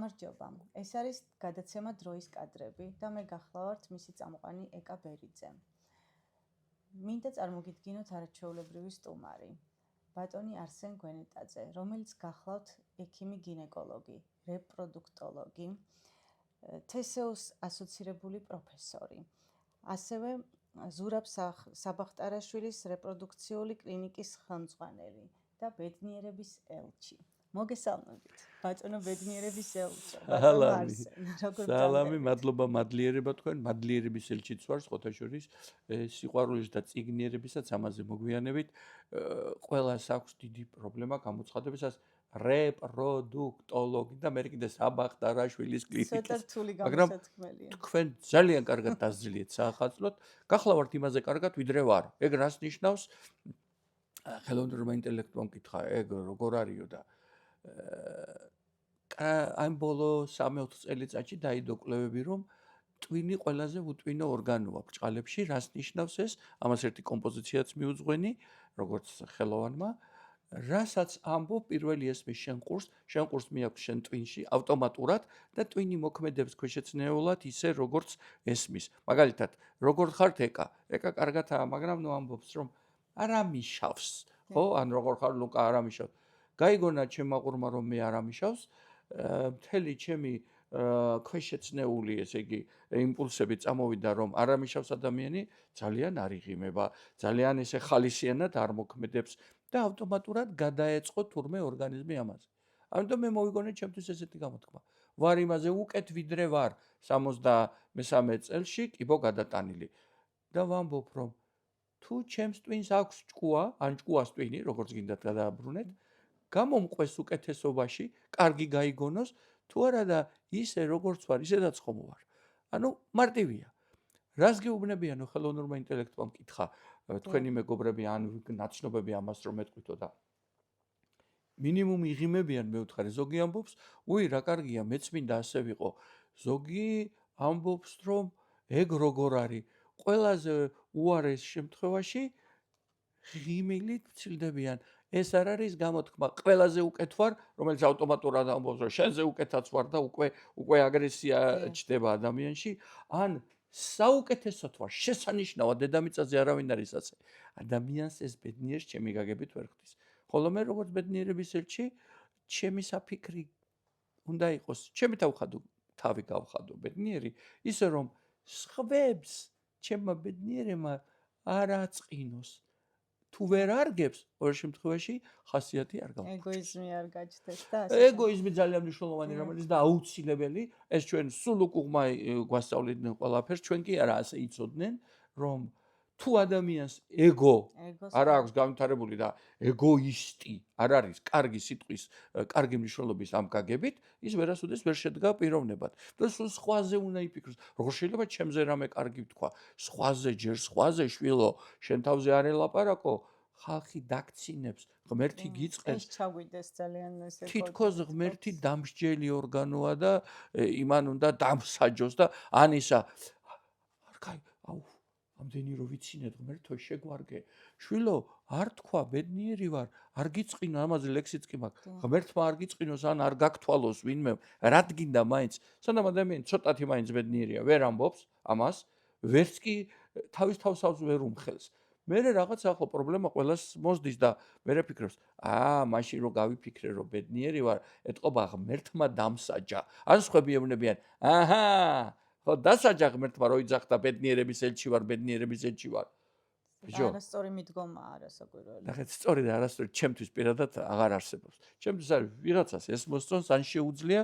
გამარჯობა. ეს არის გადაცემა დროის კადრები და მე გახლავართ მისი წამყვანი ეკა ბერიძე. მინდა წარმოგიდგინოთ არაჩვეულებრივი სტუმარი, ბატონი არსენ გვენეტაძე, რომელიც გახლავთ ექიმი გინეკოლოგი, რეპროდუქტოლოგი, თესეუს ასოცირებული პროფესორი, ასევე ზურაბ საბახტარაშვილის რეპროდუქციული კლინიკის ხელმძღვანელი და ბედნიერების ელჩი. მოგესალმებით, ბატონო ბედნიერების ელჩო, ბატონო არსენ, როგორ გჭირდება? სალამი, მადლობა, მადლიერება თქვენ, მადლიერების ელჩიც ვარ, სხვათა შორის, სიყვარულის და წიგნიერებისაც ამაზე მოგვიანებით. ყველას აქვს დიდი პრობლემა გამოცხადებისას რეპროდუქტოლოგი და მე კიდე საბახტარაშვილის კლინიკის. ცოტა რთული გამოსათქმელია. თქვენ ძალიან კარგად დასძლიეთ საახალწლოდ, გახლავართ იმაზე კარგად ვიდრე ვარ. ეგ რას ნიშნავს? ხელოვნურმა ინტელექტმა მკითხა, ეგ როგორ არისო და ამ ბოლო 3-4 წელიწადში დაიდო კვლევები, რომ ტვინი ყველაზე უტვინო ორგანოა ბრჭყალებში, რას ნიშნავს ეს? ამას ერთი კომპოზიციაც მიუძღვენი, როგორც ხელოვანმა, რასაც ამბობ პირველი ესმის შენ ყურს მიაქვს შენ ტვინში ავტომატურად და ტვინი მოქმედებს ქვეშეცნეულად ისე როგორც ესმის. მაგალითად, როგორ ხართ ეკა კარგათაა, მაგრამ ნუ ამბობს რომ არ ამიშავს, ხო? ან როგორ ხარ ლუკა არ ამიშავს. გაიგონა ჩემმა ყურმა რომ მე არ ამიშავს, მთელი ჩემი ქვეშეცნეული, ესე იგი, იმპულსები წამოვიდა რომ არ ამიშავს ადამიანი, ძალიან არ იღიმება, ძალიან ესე ხალისიანად არ მოქმედებს და ავტომატურად გადაეწყო თურმე ორგანიზმი ამაზე. ამიტომ მე მოვიგონე ჩემთვის ესეთი გამოთქმა. ვარ იმაზე უკეთ ვიდრე ვარ 73 წელში, კიბო გადატანილი. და ვამბობ რომ თუ ჩემს ტვინს აქვს ჭკუა, ან ჭკუას ტვინი, როგორც გინდათ გადააბრუნეთ, გამომყვეს უკეთესობაში, კარგი გაიგონოს, თუ არა და ისე როგორც ვარ, ისედაც ხომ ვარ. ანუ მარტივია. რას გეუბნებიანო ხელოვნურმა ინტელექტმა მკითხა, თქვენი მეგობრები ან ნაცნობები ამას რომ ეტყვითო და მინიმუმ იღიმებიან მე ვთხარი, ზოგი ამბობს, უი რა კარგია, მეც მინდა ასე ვიყო. ზოგი ამბობს რომ ეგ როგორ არის, ყველაზე უარეს შემთხვევაში ღიმილით ვცილდებიან. ეს არ არის გამოთქმა, ყველაზე უკეთ ვარ, რომელიც ავტომატურად ამბობს, რომ შენზე უკეთაც ვარ და უკვე აგრესია ჩდება ადამიანში, ან საუკეთესოდ ვარ, შესანიშნავად დედამიწაზე არავინ არის ასე. ადამიანს ეს ბედნიერს ჩემი გაგებით ვერ ხდის. ხოლო მე როგორც ბედნიერების ელჩი, ჩემი საფიქრი უნდა იყოს, ჩემი თავი გავხადო ბედნიერი, ისე რომ სხვებს ჩემმა ბედნიერებმა არ აწყინოს. თუ ვერ არგებს, ორ შემთხვევაში ხასიათი არ გავხდით. ეგოიზმი არ გაჩნდეს და ასე. ეგოიზმი ძალიან მნიშვნელოვანი რომელიც და აუცილებელი, ეს ჩვენ სულ უკუღმა გვასწავლიდნენ ყველაფერს, ჩვენ კი არა ასე იცოდნენ, რომ თუ ადამიანს ეგო არ აქვს განვითარებული და ეგოისტი არ არის კარგი სიტყვის, კარგი მნიშვნელობის ამ გაგებით, ის ვერასოდეს ვერ შედგა პიროვნებად. და სულ სხვაზე უნდა იფიქროს. როგორ შეიძლება ჩემზე რამე კარგი ვთქვა? სხვაზე შვილო, შენ თავზე არ ელაპარაკო, ხალხი დაქცინებს, ღმერთი გიწყებს. ეს ჩაგვიდეს ძალიან ესე. თითქოს ღმერთი დამსჯელი ორგანოა და იმან უნდა დამსაჯოს და ანისა არ კაი, ამდენი რო ვიცინეთ ღმერთო შეგვარგე. შვილო, არ თქვა ბედნიერი ვარ, არ გიწყინო, ამაზე ლექსიც კი მაქვს. ღმერთმა არ გიწყინოს, ან არ გაქთვალოს ვინმე, რად გინდა მაინც. სანამ ადამიანი ცოტათი მაინც ბედნიერია, ვერ ამბობს ამას, ვერც კი თავის თავს ვერ უმხელს. მერე რაღაც ახლა პრობლემა ყველას მოსდის და მერე ფიქრობს, მაშინ რო გავიფიქრე რომ ბედნიერი ვარ, ეთყობა ღმერთმა დამსაჯა. ან სხვები ეუბნებიან, ხო დასაჯა ღმერთმა რო იძახდა ბედნიერების ელჩი ვარ. ბიჭო, არასწორი მიდგომაა არასაკვირველი. ნახეთ, სწორი და არასწორი ჩემთვის პირადად აღარ არსებობს. ჩემთვის არის ვიღაცას ეს მოსწონს, ან შეუძლია,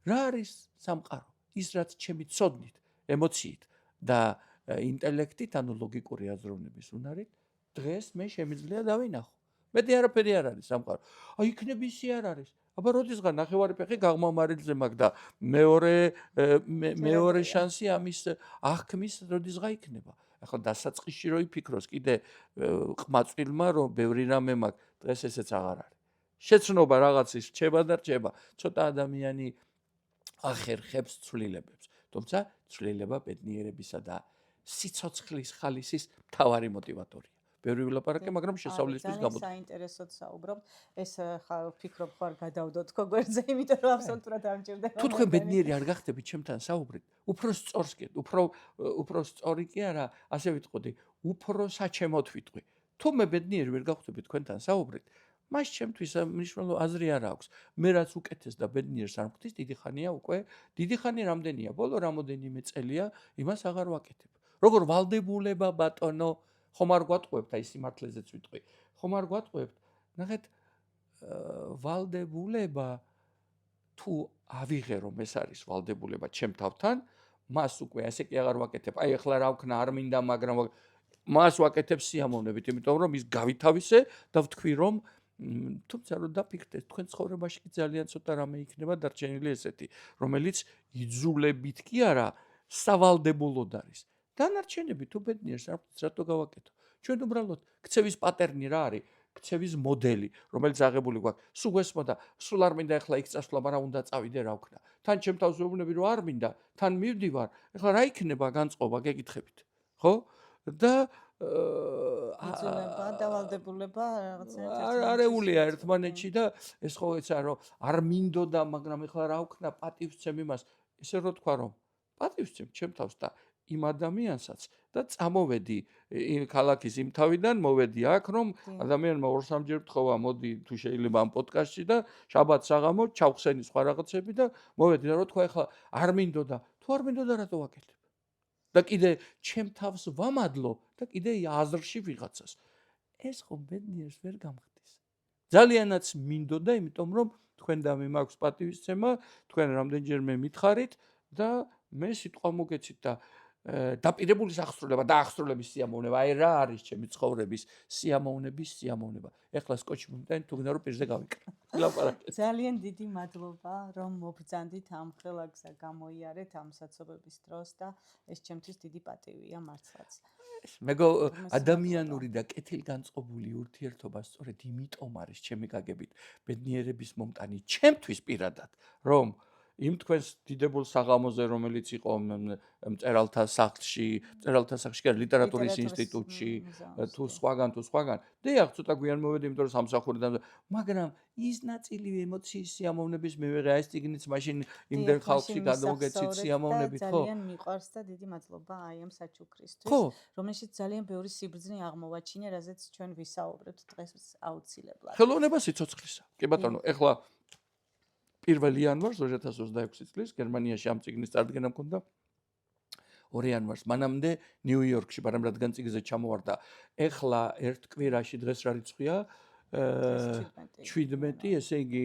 რა არის სამყარო? ის რაც ჩემი ცოდნით, ემოციით და ინტელექტით, ანუ ლოგიკური აზროვნების უნარით, დღეს მე შემიძლია დავინახო. მეტი არაფერი არ არის სამყარო. იქნებ ისი არ არის. აბა როდისღან ნახევარი ფეხი გაღმამარილზე მაქვს და მეორე შანსი ამის აღქმის როდისღა იქნება. ახლა დასაწყისში რო იფიქროს კიდე ყმაწვილმა რომ ბევრი რამე მაქვს, დღეს ესეც აღარ არის. შეცნობა რაღაცის რჩება და რჩება. ცოტა ადამიანი ახერხებს ცვლილებებს. თუმცა ცვლილება ბედნიერებისა და სიცოცხლის ხალისის მთავარი მოტივატორია. ბევრი ვილაპარაკე, მაგრამ შესავლისთვის ძალიან გამოდი. საინტერესოდ საუბრობთ. ეს ვფიქრობ ხარ გადავდოთ ხო გვერდზე, იმიტომ რომ აბსოლუტურად არ მჭირდება. თუ თქვენ ბედნიერი არ გახდებით ჩემთან საუბრით, უფრო სწორს კი, უფრო სწორი კი არა, ასე ვიტყოდი, უფრო საჩემოთ ვიტყვი. თუ მე ბედნიერი ვერ გავხდები თქვენთან საუბრით, მას ჩემთვის მნიშვნელოვანი აზრი არ აქვს. მე რაც უკეთეს და ბედნიერს არ მხდის, დიდი ხანია უკვე, დიდი ხანი რამდენია, ბოლო რამოდენიმე წელია, იმას აღარ ვაკეთებ. როგორ ვალდებულება ბატონო, ხომ არ გვატყუებთ, აი სიმართლეზეც ვიტყვი. ხომ არ გვატყუებთ? ნახეთ, ვალდებულება თუ ავიღე რომ ეს არის ვალდებულება ჩემ თავთან, მას უკვე ასე კი აღარ ვაკეთებ. აი ახლა რა ვქნა, არ მინდა, მაგრამ მას ვაკეთებ სიამოვნებით, იმიტომ რომ ის გავითავისე და ვთქვი რომ თუმცა რომ დაფიქრდეთ, თქვენ ცხოვრებაში კი ძალიან ცოტა რამე იქნება დარჩენილი ესეთი, რომელიც იძულებით კი არა, სავალდებულოდ არის. დანარჩენები თუ ბედნიერს არ მყავს, რატო გავაკეთო? ჩვენ უბრალოდ ქცევის პატერნი რა არის? ქცევის მოდელი, რომელიც აღებული გვაქვს. სულ გესმოდა, სულ არ მინდა ახლა იქ წასვლა, მაგრამ უნდა წავიდე რა ვქნა. თან ჩემ თავს ვეუბნები რომ არ მინდა, თან მივდივარ. ახლა რა იქნება განწყობა, გეკითხებით. ხო? და იძულება და ვალდებულება რაღაცა არეულია ერთმანეთში და ეს ხო ეცა რომ არ მინდოდა, მაგრამ ახლა რა ვქნა, პატივცემ იმას. ესე რო თქვა რომ პატივცემ ჩემ თავს და იმ ადამიანსაც და წამოვედი ქალაქის იმ თავიდან, მოვედი აქ, რომ ადამიანმა 2-3 ვთხოვა, მოდი თუ შეიძლება ამ პოდკასტში და შაბათს საღამო ჩავხსენი სხვა რაღაცები და მოვედი და რო თქვა ახლა არ მინდოდა, თუ არ მინდოდა რატო ვაკეთებ? და კიდე ჩემ თავს ვამადლო და კიდე აზრში ვიღაცას. ეს ხომ ბედნიერს ვერ გამხდის. ძალიანაც მინდოდა, იმიტომ რომ თქვენ და მე მაქვს პატივისცემა, თქვენ რამდენჯერმე მითხარით და მე სიტყვა მოგეცით და დაპირებული აღსრულება და აღსრულების სიამოვნება. აი რა არის ჩემი ცხოვრების სიამოვნების სიამოვნება. ეხლა სკოჩი მომიტანი თუ გინდა რომ პირზე გავიკრა. ვილაპარაკეთ. ძალიან დიდი მადლობა, რომ მობრძანდით ამ ხელაგზა გამოიარეთ ამ საცობების დროს და ეს ჩემთვის დიდი პატივია მართლაც. მეგო ადამიანური და კეთილგანწყობული ურთიერთობა სწორედ იმიტომ არის ჩემი გაგებით ბედნიერების მომტანი ჩემთვის პირადად, რომ იმ თქვენს დიდებულ საღამოზე, რომელიც იყო მწერალთა სახლში კი ლიტერატურის ინსტიტუტში, თუ სხვაგან, დიახ, ცოტა გვიან მოვედი, იმიტომ რომ სამსახურიდან, მაგრამ ის ნაწილი ემოციის სიამოვნების მე ვიღე, ეს წიგნიც მაშინ იმდენ ხალხში გადმოგეცით სიამოვნებით, ხო? ძალიან მიყვარს და დიდი მადლობა აი ამ საჩუქრისთვის, რომელშიც ძალიან ბევრი სიბრძნე აღმოვაჩინე, რაზეც ჩვენ ვისაუბრებთ დღეს აუცილებლად. ხელოვნება სიცოცხლისა. კი ბატონო, ეხლა 1 იანვარს 2026 წლის გერმანიაში ამ წიგნის წარდგენა მქონდა 2 იანვარს მანამდე ნიუ-იორკში, მაგრამ რადგან წიგნზე ჩამოვარდა, ეხლა ერთ კვირაში დღეს რა რიცხვია? 17, ესე იგი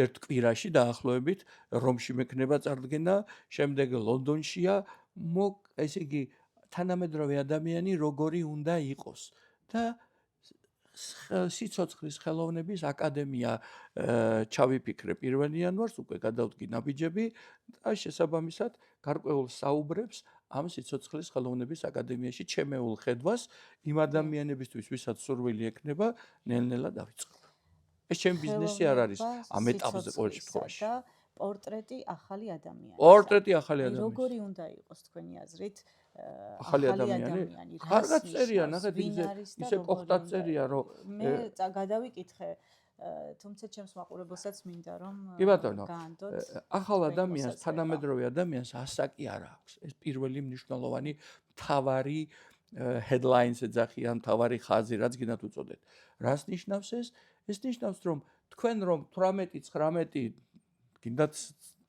ერთ კვირაში დაახლოებით რომში მექნება წარდგენა, შემდეგ ლონდონშია, ესე იგი თანამედროვე ადამიანი როგორი უნდა იყოს და სიცოცხლის ხელოვნების აკადემია ჩავიფიქრე 1 იანვარს, უკვე გადავდგი ნაბიჯები და შესაბამისად გარკვეულ საუბრებს ამ სიცოცხლის ხელოვნების აკადემიაში ჩემეულ ხედვას იმ ადამიანებისთვის, ვისაც სურვილი ექნება, ნელ-ნელა დავიწყებ. ეს ჩემი ბიზნესი არ არის ამ ეტაპზე ყოველ შემთხვევაში. პორტრეტი ახალი ადამიანის. პორტრეტი ახალი ადამიანის. როგორი უნდა იყოს თქვენი აზრით? ახალი ადამიანი? კარგად წერია, ნახეთ, ისე პოხტად წერია, რომ მე გადავიკითხე, თუმცა ჩემს მაყურებელსაც მინდა რომ გაანდოთ. ახალ ადამიანს, თანამედროვე ადამიანს ასაკი არ აქვს. ეს პირველი მნიშვნელოვანი მთავარი headlines ეძახიან, მთავარი ხაზი, რაც გინდათ უწოდეთ. რას ნიშნავს ეს? ეს ნიშნავს, რომ თქვენ რომ 18-19 გინდათ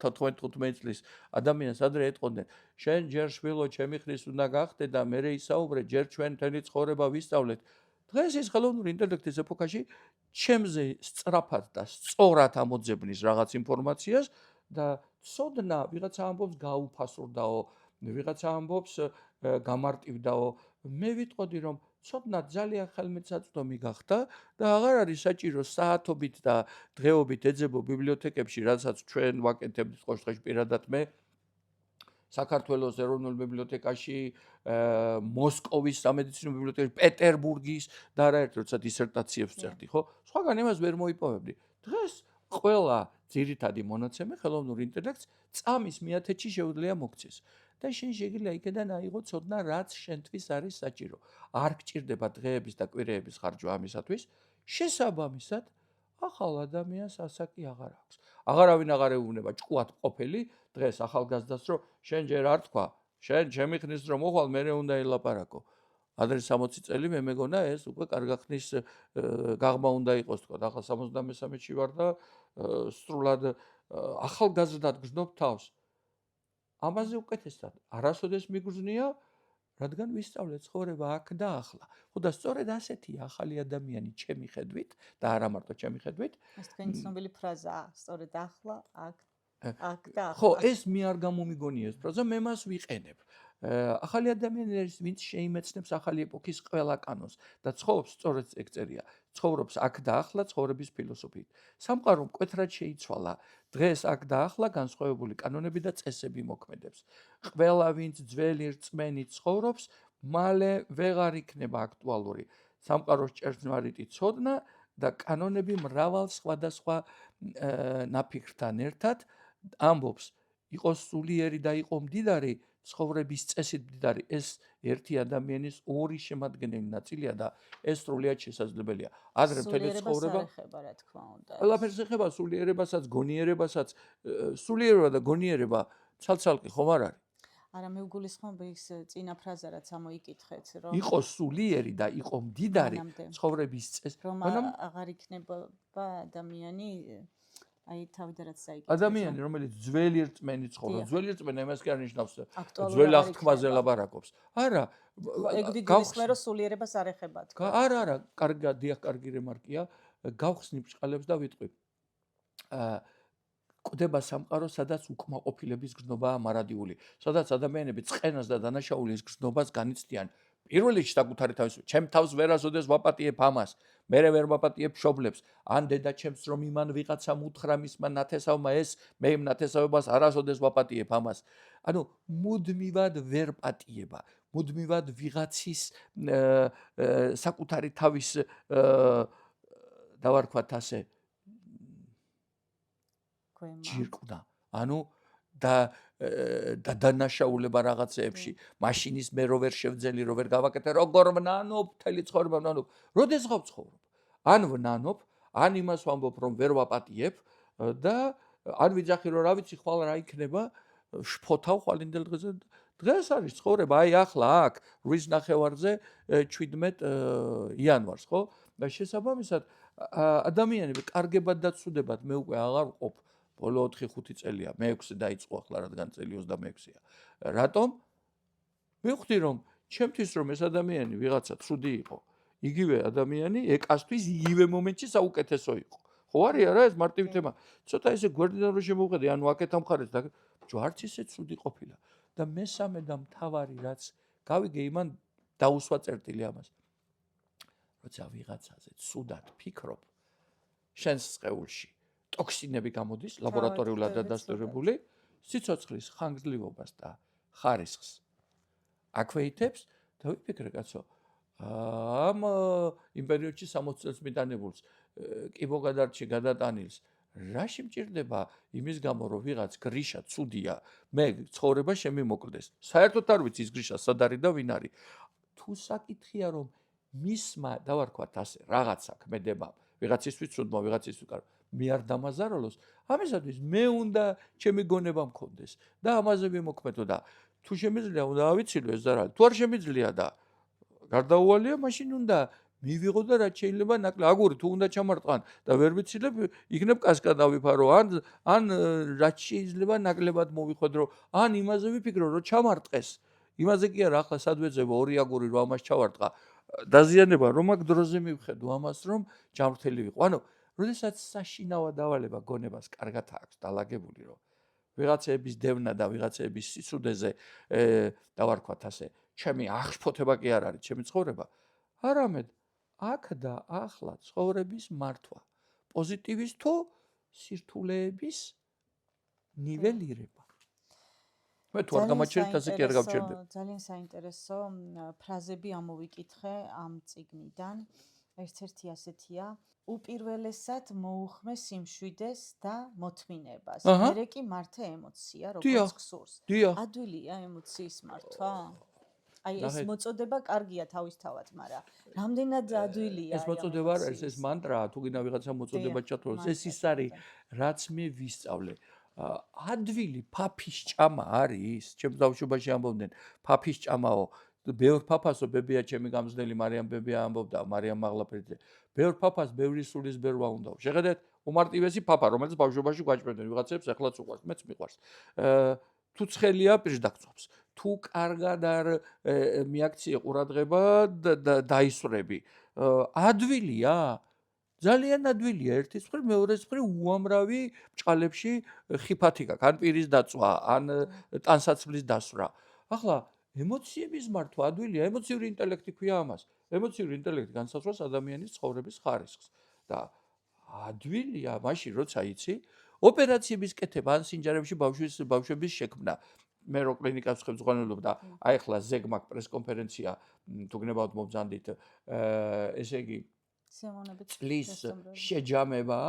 14-15 წლის ადამიანს ადრე ეტყოდნენ, შენ ჯერ შვილო ჩემი ხრის უნდა გახდე და მე ისაუბრე, ჯერ ჩვენ მთელი ცხოვრება ვისწავლეთ. დღეს ის ხელოვნური ინტელექტის ეპოქაში ჩემზე სწრაფად და სწორად ამოძებნის რაღაც ინფორმაციას და ცოდნა ვიღაცა ამბობს გაუფასურდაო, ვიღაცა ამბობს გამარტივდაო. მე ვიტყოდი რომ ცოდნა ძალიან ხელმისაწვდომი გახდა და აღარ არის საჭირო საათობით და დღეობით ეძებო ბიბლიოთეკებში, რასაც ჩვენ ვაკეთებთ ყოველდღე პირადად მე საქართველოს ეროვნულ ბიბლიოთეკაში, მოსკოვის სამედიცინო ბიბლიოთეკაში, პეტერბურგის და არაერთ როცა დისერტაციებს წერდი, ხო? სხვაგან იმას ვერ მოიპოვებდი. დღეს ყველა ძირითადი მონაცემი ხელოვნურ ინტელექტს წამის მიათეთში შეუძლია მოგცეს. და შენ შეგიძლია იქიდან აიღო ცოდნა, რაც შენთვის არის საჭირო. არ გჭირდება დღეების და კვირეების ხარჯვა ამისათვის, შესაბამისად, ახალ ადამიანს ასაკი აღარ აქვს. აღარავინ აღარ ეუბნება ჭკუად ყოფილი დღეს ახალგაზრდას, რომ შენ ჯერ არ თქვა, შენ ჩემი ხნის რომ მოხვალ, მერე უნდა ელაპარაკო. ადრე 60 წელი მე მეგონა ეს უკვე კარგახნის გაღმა უნდა იყოს თქვა. ახლა 73-ში ვარ და სრულად ახალგაზრდად გრძნობ თავს. ამაზე უკეთესად არასოდეს მიგრძნია, რადგან ვისწავლე ცხოვრება აქ და ახლა. ხო და სწორედ ასეთია ახალი ადამიანი ჩემი ხედვით და არა მარტო ჩემი ხედვით. ეს თქვენი ცნობილი ფრაზაა, სწორედ ახლა, აქ და ახლა. ხო, ეს მე არ გამომიგონია ეს ფრაზა, მე მას ვიყენებ. ახალი ადამიანი არის, ვინც შეიმეცნებს ახალი ეპოქის ყველა კანონს და ცხოვრობს, სწორედ ეგ წერია, ცხოვრობს აქ და ახლა ცხოვრების ფილოსოფიით. სამყარო მკვეთრად შეიცვალა. დღეს აქ და ახლა განსხვავებული კანონები და წესები მოქმედებს. ყველა ვინც ძველი რწმენით ცხოვრობს, მალე ვეღარ იქნება აქტუალური. სამყაროს ჭერტმარიტი ცოდნა და კანონები მრავალ სხვადასხვა ნაფიქრთან ერთად ამბობს, იყოს სულიერი და იყო მდიდარი, ცხოვრების წესით მდიდარი, ეს ერთი ადამიანის ორი შემადგენელი ნაწილია და ეს სრულიად შესაძლებელია. ადრე მთელი ცხოვრება ეხება, რა თქმა უნდა. ყველაფერს ეხება, სულიერებასაც, გონიერებასაც, სულიერება და გონიერება ცალ-ცალკე ხომ არ არის? არა, მე ვგულისხმობ ის წინა ფრაზა, რაც ამოიკითხეთ, რომ იყო სულიერი და იყო მდიდარი ცხოვრების წესით. რომ აღარ იქნება ადამიანი აი თავიდან რაც საიკეთე. ადამიანი, რომელიც ძველი რწმენით ცხოვრობს, ძველი რწმენა იმას კი არ ნიშნავს, ძველ აღთქმაზე ლაპარაკობს. არა, ეგ დიდი რისკია, რომ სულიერებას არ ეხება თქვა. არა, კარგი რემარკია, გავხსნი ბრჭყალებს და ვიტყვი. კვდება სამყარო, სადაც უკმაყოფილების გრძნობაა მარადიული, სადაც ადამიანები წყენას და დანაშაულის გრძნობას განიცდიან. პირველ რიგში საკუთარი თავის, ჩემ თავს ვერასოდეს ვაპატიებ ამას, მერე ვერ ვაპატიებ მშობლებს, ან დედა ჩემს რომ იმან ვიღაცამ უთხრა მისმა ნათესავმა ეს, მე იმ ნათესავებას არასოდეს ვაპატიებ ამას. ანუ მუდმივად ვერ პატიება, მუდმივად ვიღაცის საკუთარი თავის დავარქვათ ასე ჯირკვნა. ანუ და დანაშაულება რაღაცეებში, მაშინის მე რო ვერ შევძელი, რო ვერ გავაკეთე, როგორ ვნანობ, მთელი ცხოვრება ვნანობ. როდესღაც ცხოვრობ. ან ვნანობ, ან იმას ვამბობ, რომ ვერ ვაპატიებ და ან ვიძახი, რომ რა ვიცი, ხვალ რა იქნება, შფოთავ ხვალინდელ დღეზე. დღეს არის ცხოვრება, აი ახლა აქ, რვის ნახევარზე 17 იანვარს, ხო? და შესაბამისად, ადამიანები კარგებად და ცუდებად მე უკვე აღარ ვყოფ. ბოლო 4-5 წელია, მე-6 დაიწყო ახლა, რადგან წელი 26-ია. რატომ? მივხვდი, რომ ჩემთვის რომ ეს ადამიანი ვიღაცა ცუდი იყო, იგივე ადამიანი ეკასთვის იგივე მომენტში საუკეთესო იყო. ხო არის არა ეს მარტივი თემა. ცოტა ესე გვერდიდან რო შემოვხედე, ანუ აქეთ ამხარეთ და ჯვარც ისე ცუდი ყოფილა. და მესამე და მთავარი რაც გავიგე იმან დაუსვა წერტილი ამას. როცა ვიღაცაზე ცუდად ფიქრობ, შენს სხეულში ტოქსინები გამოდის, ლაბორატორიულად დადასტურებული, სიცოცხლის ხანგრძლივობას და ხარისხს აქვეითებს და ვიფიქრე, კაცო, ამ იმ პერიოდში 60 წელს მიტანებულს კიბო გადარჩი გადატანილს, რა შემჭირდება იმის გამო, რომ ვიღაც გრიშა ცუდია, მე ცხოვრება შემიმოკლდეს. საერთოდ არ ვიცი ის გრიშა სად არის და ვინ არის. თუ საკითხია, რომ მისმა დავარქვათ ასე, რაღაცა ქმედება, ვიღაცისთვის ცუდმა, ვიღაცისთვის კარგ მე არ დამაზარალოს, ამისათვის მე უნდა ჩემი გონება მქონდეს და ამაზე ვიმოქმედო და თუ შემიძლია უნდა ავიცილო ეს და რა. თუ არ შემიძლია და გარდაუვალია, მაშინ უნდა მივიღო და რაც შეიძლება ნაკლები. აგური თუ უნდა ჩამარტყან და ვერ ვიცილებ, იქნებ კასკად ავიფარო, ან რაც შეიძლება ნაკლებად მოვიხვედრო, ან იმაზე ვიფიქრო, რომ ჩამარტყეს. იმაზე კი არა, ახლა სად ვეძებო 2 აგური რომ ამას ჩავარტყა. დაზიანება რომ აქ დროზე მივხედო ამას, რომ ჯანმრთელი ვიყო. ანუ როდესაც საშინაო დავალება გონებას კარგად აქვს დალაგებული, რომ ვიღაცების დევნა და ვიღაცების სიცუძეზე დავარქვათ ასე, ჩემი აღშფოთება კი არ არის, ჩემი ცხოვრება, არამედ აქ და ახლა ცხოვრების მართვა, პოზიტივის თუ სირთულეების ნიველირება. მე თუ არ გამაჩერეთ, ასე კი არ გავჩერდებ. ძალიან საინტერესო ფრაზები ამოვიკითხე ამ წიგნიდან. ერთ-ერთი ასეთია, უპირველესად მოუხმე სიმშვიდეს და მოთმინებას. აჰა. მერე კი მართე ემოცია, როგორც დიახ. გსურს. დიახ. ადვილია ემოციის მართვა? აი ეს ნახეთ. მოწოდება კარგია თავისთავად, მაგრამ რამდენად ადვილია ეს აი ამ მოწოდება არ არის, ეს ემოციის? მანტრაა, თუ გინდა ვიღაცა მოწოდება დიახ, ჩათვალოს. ეს მანტრა, ის არის, რაც მე ვისწავლე. ადვილი ფაფის ჭამა არის, ჩემს ბავშვობაში ამბობდნენ, ფაფის ჭამაო. ბევრ ფაფასო ბებია ჩემი გამზნელი მარიამ ბებია ამბობდა, მარიამ მაღლაფერიძე. ბევრ ფაფას ბევრი სულის ბერვა უნდაო. შეხედეთ, უმარტივესი ფაფა, რომელიც ბავშვობაში გვაჭმევდნენ ვიღაცებს, ახლაც უყვარს, მეც მიყვარს. თუ ცხელია პირდაგწვავს. თუ კარგად არ მიაქციე ყურადღება დაისვრები. ადვილია? ძალიან ადვილია ერთის მხრივ, მეორეს მხრივ უამრავი ბჭყალებში ხიფათი გაქვს, ან პირის დაწვა, ან ტანსაცმლის დასვრა. ახლა ემოციების მართვა ადვილია, ემოციური ინტელექტი ქვია ამას. ემოციური ინტელექტი განსაზღვრავს ადამიანის ცხოვრების ხარისხს და ადვილია მაშინ როცა იცი ოპერაციების კეთება ან სინჯარებში ბავშვების შექმნა. მე რო კლინიკას ხელმძღვანელობ და აი ახლა ზეგ მაქვს პრესკონფერენცია, თუ გნებავთ მობრძანდით, ესე იგი წლის შეჯამება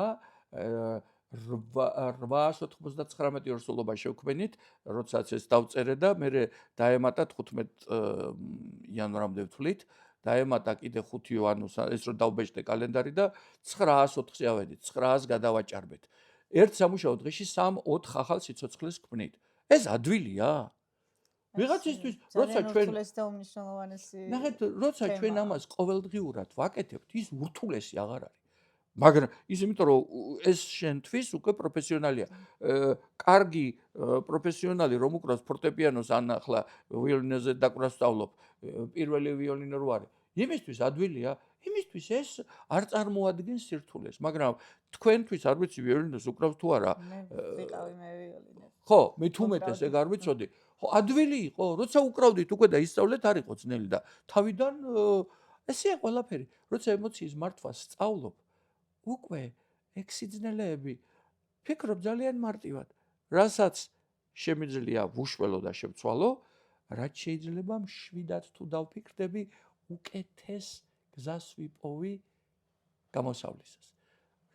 899 ორსულობა შევქმნით, როდესაც ეს დავწერე და მე დაემატა 15 იანვრამდე ვთვლით, დაემატა კიდე 5 იანვარს, ეს რო დავბეჭდე კალენდარი და 904-ზე ავედით, 900 გადავაჭარბეთ. ერთ სამუშაო დღეში 3-4 ახალ სიცოცხლეს ვქმნით. ეს ადვილია? ვიღაცისთვის, როცა ჩვენ ნახეთ, როცა ჩვენ ამას ყოველდღიურად ვაკეთებთ, ის ურთულესი აღარ არის. მაგრამ ის იმიტომ რომ ეს შენთვის უკვე პროფესიონალია. კარგი პროფესიონალი რომ უკრავს ფორტეპიანოს ან ახლა ვიოლინოზე დაკვრას ვსწავლობ, პირველი ვიოლინო რო არის. იმისთვის ადვილია, იმისთვის ეს არ წარმოადგენს სირთულეს, მაგრამ თქვენთვის არ ვიცი ვიოლინოს უკრავს თუ არა. ვიყავი მე ვიოლინო. ხო, მე თუმეტეს ეგ არ ვიცოდი. ხო, ადვილი იყო, როცა უკრავდით უკვე და ისწავლეთ არ იყო ძნელი და თავიდან ესეა ყველაფერი. როცა ემოციის მართვას სწავლობ, უკვე ეგ სიძნელეები ფიქრობ ძალიან მარტივად. რასაც შემიძლია ვუშველო და შევცვალო, რაც შეიძლება მშვიდად თუ დავფიქრდები, უკეთეს გზას ვიპოვი გამოსავლისას.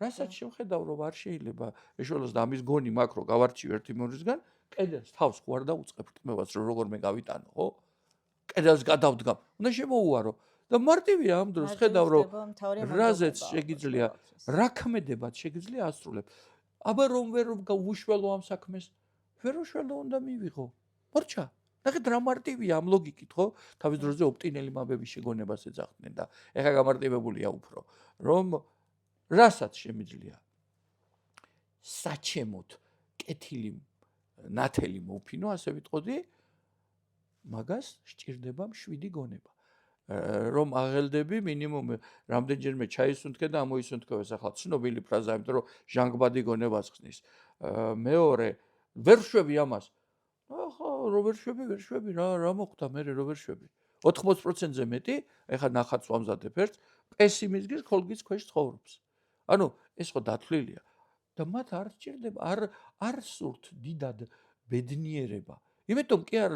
რასაც შევხედავ რომ არ შეიძლება ეშველოს და ამის გონი მაქვს რომ გავარჩიო ერთი მეორისგან, კედელს თავს ხო არ დაუწყებ რკმევას რომ როგორ მე გავიტანო, ხო? კედელს გადავდგამ. უნდა შემოუარო და მარტივია ამ დროს ხედავ რომ რაზეც შეგიძლია, რა ქმედებაც შეგიძლია ასრულებ. აბა რომ ვერ ვუშველო ამ საქმეს, ვერ უშველო უნდა მივიღო. მორჩა. ნახეთ რა მარტივია ამ ლოგიკით, ხო? თავის დროზე ოპტინელი მამების შეგონებას ეძახდნენ და ეხა გამარტივებულია უფრო, რომ რასაც შემიძლია საჩემოთ კეთილი ნათელი მოფინო, ასე ვიტყოდი, მაგას სჭირდება მშვიდი გონება. რომ აღელდები მინიმუმ რამდენჯერმე ჩაისუნთქე და ამოისუნთქე, ახლა ცნობილი ფრაზაა, იმიტომ რომ ჟანგბადი გონებას ხსნის. მეორე, ვერ შვები ამას. ახლა რო ვერ შვები, რა მოხდა, მე რო ვერ შვები. 80%-ზე მეტი, ეხლა ნახატს ვამზადებ ერთს, პესიმიზმის ხოლგის ქვეშ ცხოვრობს. ანუ ეს ხო დათვლილია და მათ არ სჭირდება, არ სურთ დიდად ბედნიერება. იმიტომ კი არ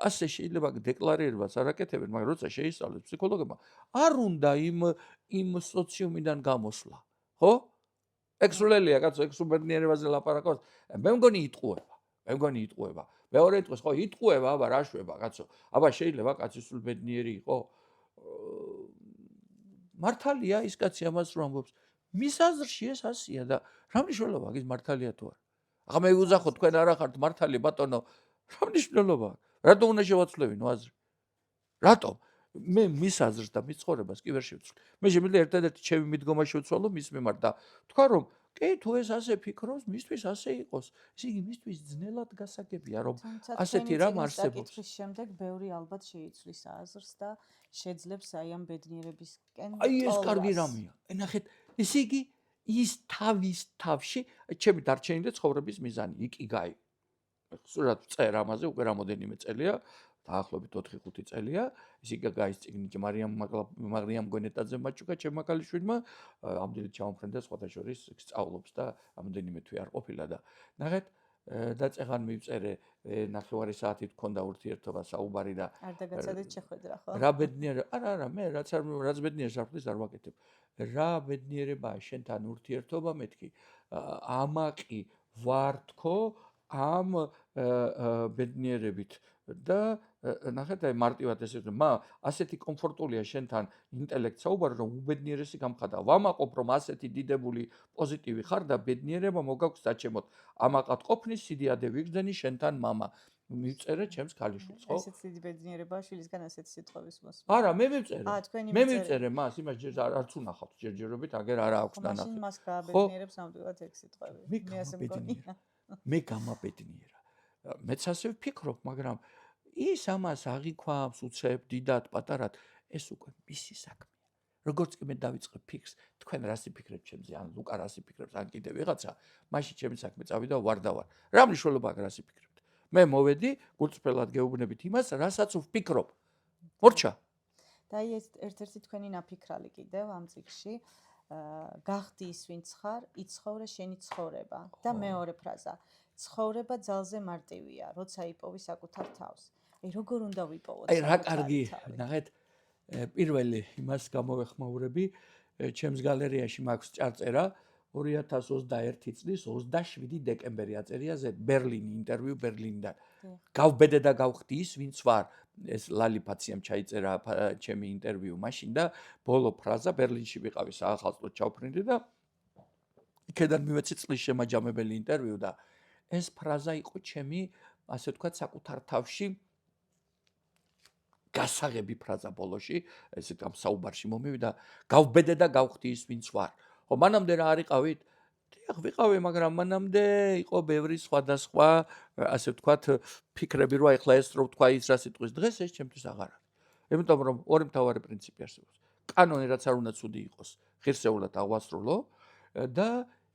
ასე შეიძლება დეკლარირებას არ აკეთებენ, მაგრამ როცა შეისწავლეს ფსიქოლოგებმა, არ უნდა იმ სოციუმიდან გამოსვლა, ხო? ექსულელია, კაცო, ექსუბედნიერებაზე ლაპარაკობს. მე მგონი იტყუება. მეორე იტყვის, ხო, იტყუება, აბა რა შვება, კაცო. აბა შეიძლება კაცი სულ ბედნიერი იყო? მართალია ის კაცი ამას რომ ამბობს. მის აზრში ეს ასია და რა მნიშვნელობა აქვს მართალია თუ არა? ახლა მე ვუძახო თქვენ არა ხართ მართალი ბატონო, რა მნიშვნელობა აქვს? რატომ უნდა შევაცვლებინო აზრი? რატომ? მე მის აზრს და მის ცხოვრებას კი ვერ შევცვლი. მე შემიძლია ერთადერთი ჩემი მიდგომა შევცვალო მის მიმართ და თქვა რომ კი თუ ეს ასე ფიქრობს, მისთვის ასე იყოს. ესე იგი მისთვის ძნელად გასაგებია რომ ასეთი რამ არსებობს. საკითხის შემდეგ ბევრი ალბათ შეიცვლის აზრს და შეძლებს აი ამ ბედნიერებისკენ აი ეს კარგი რამეა. ნახეთ, ესე იგი ის თავის თავში ჩემი დარჩენილი ცხოვრების მიზანი იკიგაი. სულად წერ ამაზე უკვე რამოდენიმე წელია, დაახლოებით 4-5 წელია. ის იკიგაის წიგნი მარიამ გონეტაძემ მაჭუკა ჩემმა ქალიშვილმა ამდენად ჩამოფრენდა სხვათა შორის სწავლობს და ამდენიმე თვე არ ყოფილა და ნახეთ და წეღან მივწერე ნახევარი საათი გქონდა ურთიერთობა საუბარი და არ დაგაცადეთ შეხვედრა, ხო? რა ბედნიერი არა მე რაც ბედნიერს არ ვთქვი არ ვაკეთებ რა ბედნიერებაა შენთან ურთიერთობა მეთქი ამაყი ვარ თქო ამ ბედნიერებით და ნახეთ აი მარტივად ესე ასეთი კომფორტულია შენთან ინტელექტ საუბარი რომ უბედნიერესი გამხადა ვამაყობ რომ ასეთი დიდებული პოზიტივი ხარ და ბედნიერება მოგაქვს დაჩემოთ ამაყად ყოფნის სიდიადე ვიგრძენი შენთან მამა მივწერე ჩემს ქალიშვილს ხო ესეც დიდი ბედნიერებაა შვილისგან ასეთი სიტყვების მოსმა არა მე მივწერე თქვენი მე მივწერე მას იმას ჯერ არც უნახავთ ჯერჯერობით აგერ არა აქვს დანახი მაშინ მას გააბედნიერებს ნამდვილად ეგ სიტყვები მე ასე მგონია მე გამაბედნიერა მეც ასე ვფიქრობ მაგრამ ის ამას აღიქვამს უცებ დიდად პატარად ეს უკვე მისი საქმეა როგორც კი მე დავიწყებ ფიქრს თქვენ რას იფიქრებთ ჩემზე ან ლუკა რას იფიქრებს ან კიდე ვიღაცა მაშინ ჩემი საქმე წავიდა ვარ და ვარ რა მნიშვნელობა აქვს რას იფიქრებთ მე მოვედი გულწრფელად გეუბნებით იმას რასაც ვფიქრობ მორჩა და აი ეს ერთ-ერთი თქვენი ნაფიქრალი კიდევ ამ წიგნში გახდი ის ვინც ხარ იცხოვრე შენი ცხოვრება და მეორე ფრაზა ცხოვრება ძალზე მარტივია როცა იპოვი საკუთარ თავს აი როგორ უნდა ვიპოვოთ აი რა კარგი ნახეთ პირველი იმას გამოვეხმაურები ჩემს გალერეაში მაქვს ჭარწერა 2021 წლის 27 დეკემბერი აწერია ზე ბერლინი ინტერვიუ ბერლინიდან გავბედე და გავხდი ის ვინც ვარ ეს ლალი ფაციამ ჩაიწერა ჩემი ინტერვიუ მაშინ და ბოლო ფრაზა ბერლინში ვიყავი საახალწლოდ ჩავფრინდი და იქედან მივეცი წლის შემაჯამებელი ინტერვიუ და ეს ფრაზა იყო ჩემი ასე ვთქვათ საკუთარ თავში გასაღები ფრაზა ბოლოში ესე ამ საუბარში მომივიდა გავბედე და გავხდი ის ვინც ვარ ხო მანამდე რა არიყავით დიახ ვიყავი მაგრამ მანამდე იყო ბევრი სხვადასხვა ასე ვთქვათ ფიქრები რომ ეხლა ეს რო ვთქვა ის რა სიტყვის დღეს ეს ჩემთვის აღარ არის იმიტომ რომ ორი მთავარი პრინციპი არსებობს კანონი რაც არ უნდა ცუდი იყოს ღირსეულად აღვასრულო და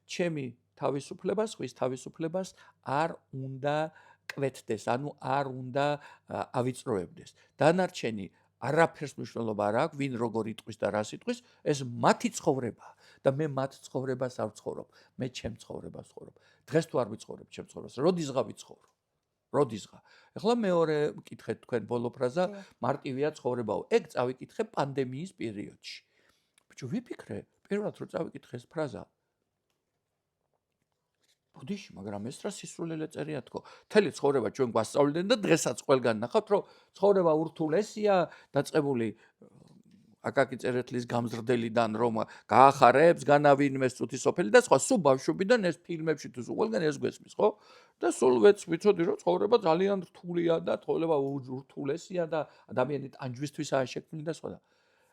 ჩემი თავისუფლებას ხვის თავისუფლებას არ უნდა კვეთდეს ანუ არ უნდა ავიწროებდეს დანარჩენი არაფერს მნიშვნელობა არ აქვს ვინ როგორ იტყვის და რა სიტყვის ეს მათი ცხოვრებაა და მე მათ ცხოვრებას არ ვცხოვრობ მე ჩემ ცხოვრებას ვცხოვრობ დღეს თუ არ ვიცხოვრებ ჩემ ცხოვრებას როდისღა ვიცხოვრო როდისღა ეხლა მეორე მკითხეთ თქვენ ბოლო ფრაზა მარტივია ცხოვრებაო ეგ წავიკითხე პანდემიის პერიოდში ბიჭო ვიფიქრე პირველად რომ წავიკითხე ეს ფრაზა ბოდიში მაგრამ ეს რა სისულელე წერია თქო მთელი ცხოვრება ჩვენ გვასწავლდნენ და დღესაც ყველგან ნახავთ რომ ცხოვრება ურთულესია დაწყებული აკაკი წერეთლის გამზრდელიდან რომ გაახარებს განავინმეს წუთი სოფელი და სხვა სულ ბავშვობიდან ეს ფილმებში თუ ყველგან ეს გვესმის ხო და სულ ვიცოდი რომ ცხოვრება ძალიან რთულია და ცხოვრება ურთულესია და ადამიანი ტანჯვისთვისაა შექმნილი და სხვა და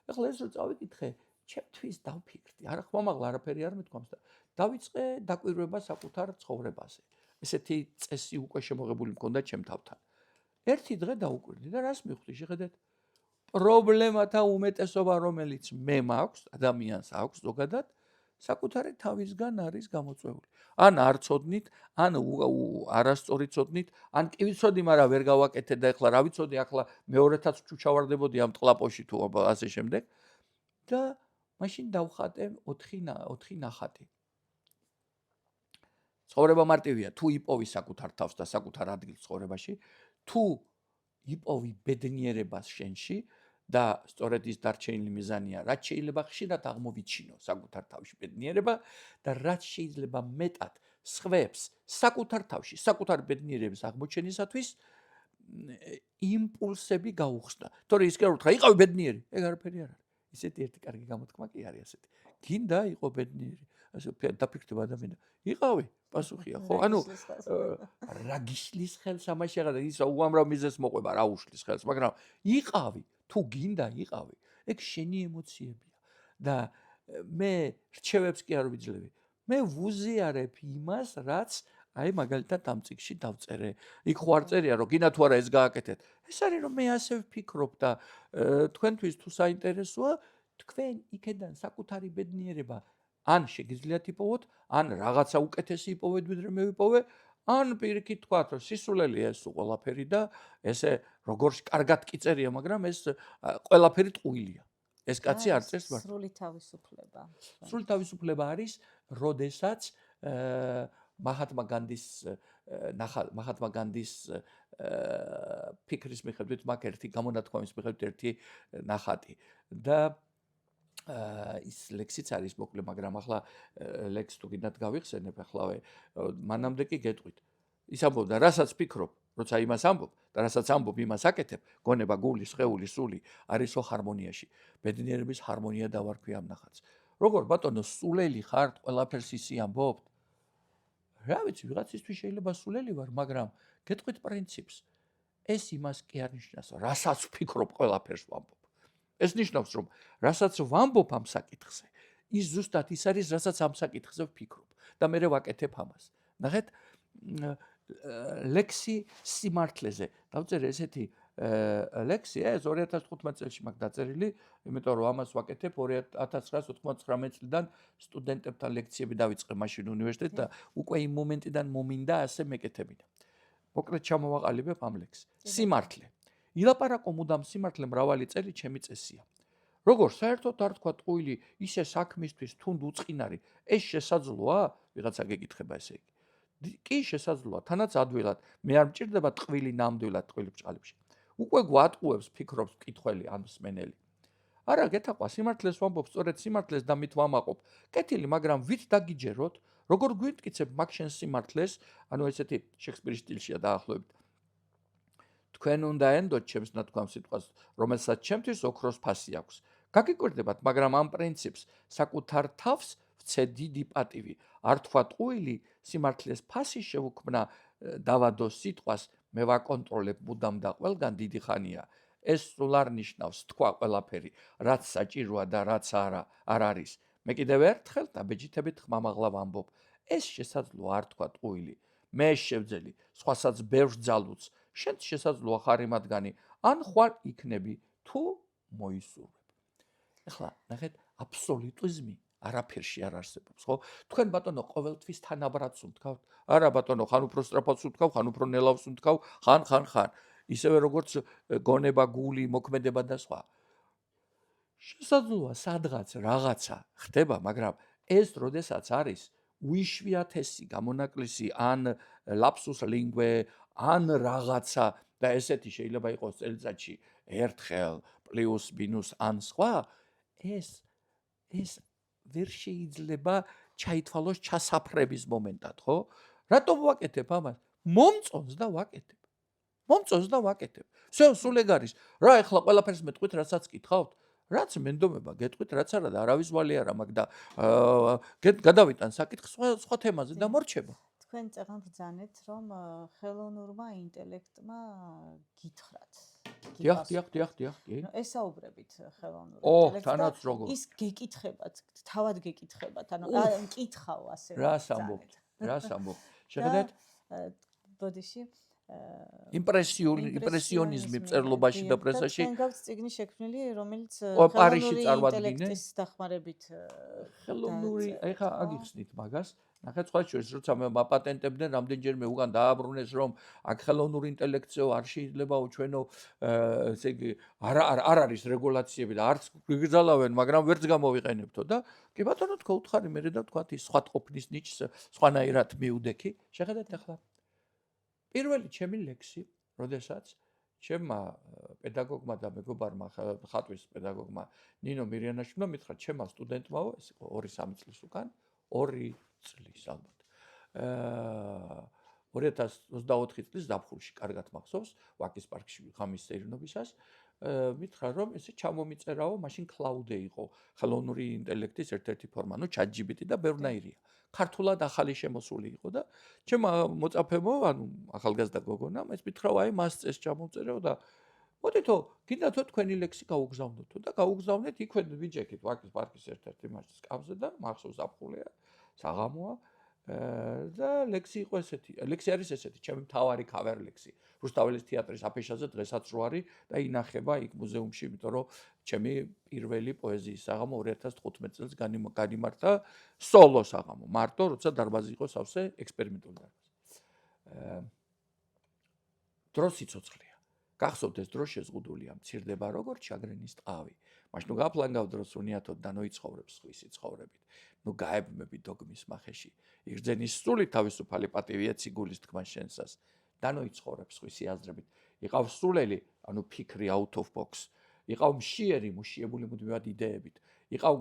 ეხლა ეს რო წავიკითხე ჩემთვის დავფიქრდი არა ხმამაღლა არაფერი არ მეთქვამს და დავიწყე დაკვირვება საკუთარ ცხოვრებაზე ესეთი წესი უკვე შემოღებული მქონდა ჩემ თავთან ერთი დღე დაუკვირდი და რას მივხვდი შეხედეთ პრობლემათა უმეტესობა რომელიც მე მაქვს ადამიანს აქვს ზოგადად საკუთარი თავისგან არის გამოწვეული ან არ ცოდნით ან არასწორი ცოდნით ან კი ვიცოდი მაგრამ ვერ გავაკეთე და ეხლა რა ვიცოდი ახლა მეორეთაც ჩუჩავარდებოდი ამ ტყლაპოში თუ ასე შემდეგ და მაშინ დავხატე 4 ნახატი ცხოვრება მარტივია თუ იპოვი საკუთარ თავს და საკუთარ ადგილს ცხოვრებაში თუ იპოვი ბედნიერებას შენში და სწორედ ის დარჩენილი მიზანია რაც შეიძლება ხშირად აღმოვიჩინო საკუთარ თავში ბედნიერება და რაც შეიძლება მეტად სხვებს საკუთარ თავში საკუთარ ბედნიერების აღმოჩენისათვის იმპულსები გაუხსნა თორე ის კი არ უთხრა იყავი ბედნიერი ეგ არაფერი არ არის ისეთი ერთი კარგი გამოთქმა კი არის ასეთი გინდა იყო ბედნიერი ასე დაფიქრდება ადამიანი იყავი პასუხია ხო ანუ რა გიშლის ხელს ამაში აღარ ის უამრავ მიზეზს მოყვება რა უშლის ხელს მაგრამ იყავი თუ გინდა იყავი ეგ შენი ემოციებია და მე რჩევებს კი არ ვიძლევი მე ვუზიარებ იმას რაც აი მაგალითად ამ წიგნში დავწერე იქ ხო არ წერია რომ გინდა თუ არა ეს გააკეთეთ ეს არის რომ მე ასე ვფიქრობ და თქვენთვის თუ საინტერესოა თქვენ იქედან საკუთარი ბედნიერება ან შეგიძლიათ იპოვოთ ან რაღაცა უკეთესი იპოვეთ ვიდრე მე ვიპოვე ან პირიქით თქვათ რომ სისულელია ეს ყველაფერი და ესე როგორ კარგად კი წერია მაგრამ ეს ყველაფერი ტყუილია ეს კაცი არ წერს სრული თავისუფლება სრული თავისუფლება არის როდესაც მაჰათმა განდის ფიქრის მიხედვით მაგ ერთი გამონათქვამის მიხედვით ერთი ნახატი და ის ლექსიც არის მოკლე, მაგრამ ახლა ლექს თუ გინდათ გავიხსენებახლავე, მანამდე კი გეტყვით. ის ამბობდა, რასაც ფიქრობ, როცა იმას ამბობ და რასაც ამბობ, იმას აკეთებ, გონება, გული, სხეული, სული არისო ჰარმონიაში. ბედნიერების ჰარმონია დავარქვი ამ ნახატს. როგორ ბატონო, სულელი ხართ, ყველაფერს ისი ამბობთ? რა ვიცი, ვიღაცისთვის შეიძლება სულელი ვარ, მაგრამ გეტყვით პრინციპს. ეს იმას კი არ ნიშნავს, რასაც ვფიქრობ, ყველაფერს ვამბობ. ეს ნიშნავს, რომ რასაც ვამბობ ამ საკითხზე, ის ზუსტად ის არის, რასაც ამ საკითხზე ვფიქრობ და მე ვაკეთებ ამას. ნახეთ, ლექსი სიმართლეზე. დავწერე ესეთი ლექსი, ეს 2015 წელს მაქვს დაწერილი, იმიტომ რომ ამას ვაკეთებ 1999 წლიდან სტუდენტებთან ლექციები დავიწყე მაშინ უნივერსიტეტში და უკვე იმ მომენტიდან მომინდა ასე მეკეთებინა. მოკლედ ჩამოვაყალიბებ ამ ლექსს. სიმართლე. ილაპარაკო მუდამ სიმართლე მრავალი წელი ჩემი წესია. როგორ საერთოდ არ თქვა ტყუილი ისე საქმისთვის თუნდ უწყინარი, ეს შესაძლოა? ვიღაცა გეკითხება ესე იგი. კი შესაძლოა, თანაც ადვილად, მე არ მჭირდება ტყვილი ნამდვილად ტყვილი ბრჭყალებში. უკვე გვატყუებს ფიქრობს მკითხველი ან მსმენელი. არა, გეთაყვა, სიმართლეს ვამბობ, სწორედ სიმართლეს და მით ვამაყობ. კეთილი, მაგრამ ვით დაგიჯეროთ, როგორ გვიტკიცებ მაგ შენ სიმართლეს, ანუ ესეთი შექსპირის სტილშია დაახლოებით. თქვენ უნდა ენდოთ ჩემს ნათქვამ სიტყვას, რომელსაც ჩემთვის ოქროს ფასი აქვს. გაგიკვირდებათ, მაგრამ ამ პრინციპს საკუთარ თავს ვცე დიდი პატივი. არ თქვა ტყუილი, სიმართლეს ფასი შევუქმნა დავადო სიტყვას, მე ვაკონტროლებ მუდამ და ყველგან დიდი ხანია. ეს სულ არ ნიშნავს თქვა ყველაფერი, რაც საჭიროა და რაც არ არის. მე კიდევ ერთხელ დაბეჯითებით ხმამაღლა ვამბობ, ეს შესაძლოა არ თქვა ტყუილი. მე შევძელი, სხვასაც ბევრს ძალუც, შენც შესაძლოა ხარი მათგანი, ან ხوار იქნები თუ მოისურვებ. ეხლა ნახეთ, აბსოლუტიზმი არაფერში არ არსებობს, ხო? თქვენ ბატონო ყოველთვის თანაბრადს უთქავთ? არა ბატონო, ხან უფრო სწრაფად უთქავ, ხან უფრო ნელავს უთქავ, ხან. ისევე როგორც გონება, გული, მოქმედება და სხვა. შესაძლოა სადღაც რაღაცა ხდება, მაგრამ ეს როდესაც არის უიშვიათესი გამონაკლისი ან ლაფსუს ლინგვე, ან რაღაცა და ესეთი შეიძლება იყოს წელიწადში ერთხელ პლუს მინუს ან სხვა, ეს ვერ შეიძლება ჩაითვალოს ჩასაფრების მომენტად, ხო? რატომ ვაკეთებ ამას? მომწონს და ვაკეთებ. всё, სულ ეგ არის. რა ეხლა ყველაფერს მეტყვით, რასაც კითხავთ? რაც მენდომება გეტყვით, რაც არა და არავის ვალი არა მაგ და გადავიტან საკითხს სხვა თემაზე და მორჩება. თქვენ წეგან ბრძანეთ, რომ ხელოვნურმა ინტელექტმა გითხრათ. დიახ, კი. ესაუბრებით ხელოვნურ ინტელექტს. თანაც როგორ? ის გეკითხებათ, თავად გეკითხებათ, ანუ მკითხავ ასე. რას ამბობთ? შეხედეთ? ბოდიში იმპრესიონიზმი მწერლობაში და პრესაში. თქვენ გაქვთ წიგნი შექმნილი, რომელიც პარიზში წარვადგინე. ინტელექტის დახმარებით ხელოვნური, ეხა აგიხსნით მაგას. ნახეთ, სხვა შორის, როცა მე მაპატენტებდნენ, რამდენჯერმე უკან დააბრუნეს, რომ აქ ხელოვნური ინტელექტზეო არ შეიძლება ჩვენო ესე იგი არ არის რეგულაციები და არც გიგზალავენ, მაგრამ ვერც გამოვიყენებთო და კი ბატონო თქვა უთხარი მე და თქვა ის სხვა ყოფნის ნიჭს სხვანაირად მიუდექი. შეხედეთ ახლა. პირველი ჩემი ლექსი, როდესაც ჩემმა პედაგოგმა და მეგობარმა ხატვის პედაგოგმა ნინო მირიანაშვილმა მითხრა ჩემმა სტუდენტმაო, ეს იყო 2-3 წლის უკან, 2 წლის ალბათ. 2024 წლის ზაფხულში კარგად მახსოვს, ვაკის პარკში ღამის სეირნობისას, მითხრა რომ ესე ჩამომიწერაო, მაშინ cloud-ე იყო ხელოვნური ინტელექტის ერთ-ერთი ფორმა, ну ChatGPT და ბევრნაირია. ქართულად ახალი შემოსული იყო და ჩემმა მოწაფემო, ანუ ახალგაზრდა გოგონამ, ეს მითხრა, აი მას წეს ჩამოვწერეო და მოდითო, გინდათო თქვენი ლექსი გაუგზავნოთო და გაუგზავნეთ იქვე ვიჯექით ვაკის პარკის ერთ-ერთი მარჯნის კამზე და მახსოვს ზაფხულია, საღამოა და ლექსი იყო ესეთი. ლექსი არის ესეთი, ჩემი მთავარი cover ლექსი. რუსთაველის თეატრის აფეშაზე დღესაც რო არის და ინახება იქ მუზეუმში, იმიტომ რომ ჩემი პირველი პოეზიის საღამო 2015 წელს განიმართა სოლო საღამო. მარტო, როცა დარბაზი იყო სავსე ექსპერიმენტული დარბაზი. დრო სიცოცხლეა. გახსოვთ ეს დრო შეზღუდულია, მცირდება როგორც შაგრენის ტყავი. მაშინ ნუ გაფლანგავ დროს უნიათოდ და ნოიცხოვრებს სხვისი ცხოვრებით. ნუ გაებმები დოგმის მახეში. იგრძენის სრული თავისუფალი პატივია ციგულის თქმას შენსას. და ნოიცხოვრებს სხვისი აზრებით. იყავს სულელი, ანუ ფიქრი out of box. იყავ მშიერი, მუშიებული მუდმივად იდეებით. იყავ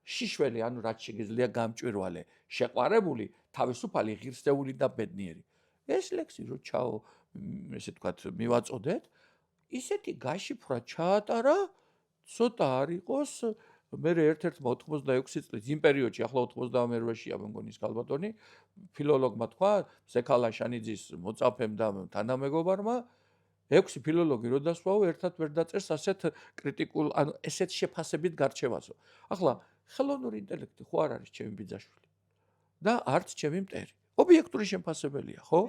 შიშველი, ანუ რაც შეგიძლია გამჭვირვალე, შეყვარებული, თავისუფალი, ღირსეული და ბედნიერი. ეს ლექსი რო ესე თქვათ, მივაწოდეთ, ისეთი გაშიფრა ჩაატარა, ცოტა არ იყოს, მე ერთ-ერთმა 86 წლის იმ პერიოდში, ახლა 92-შეა მე მგონი ის ქალბატონი, ფილოლოგმა თქვა, ზექალა შანიძის მოწაფემ და თანამეგობარმა 6 ფილოლოგი რო დასვაო, ერთად ვერ დაწერს ასეთ კრიტიკულ, ანუ ესეთ შეფასებით გარჩევასო. ახლა ხელოვნური ინტელექტი ხო არ არის ჩემი ბიძაშვილი და არც ჩემი მტერი. ობიექტური შემფასებელია, ხო?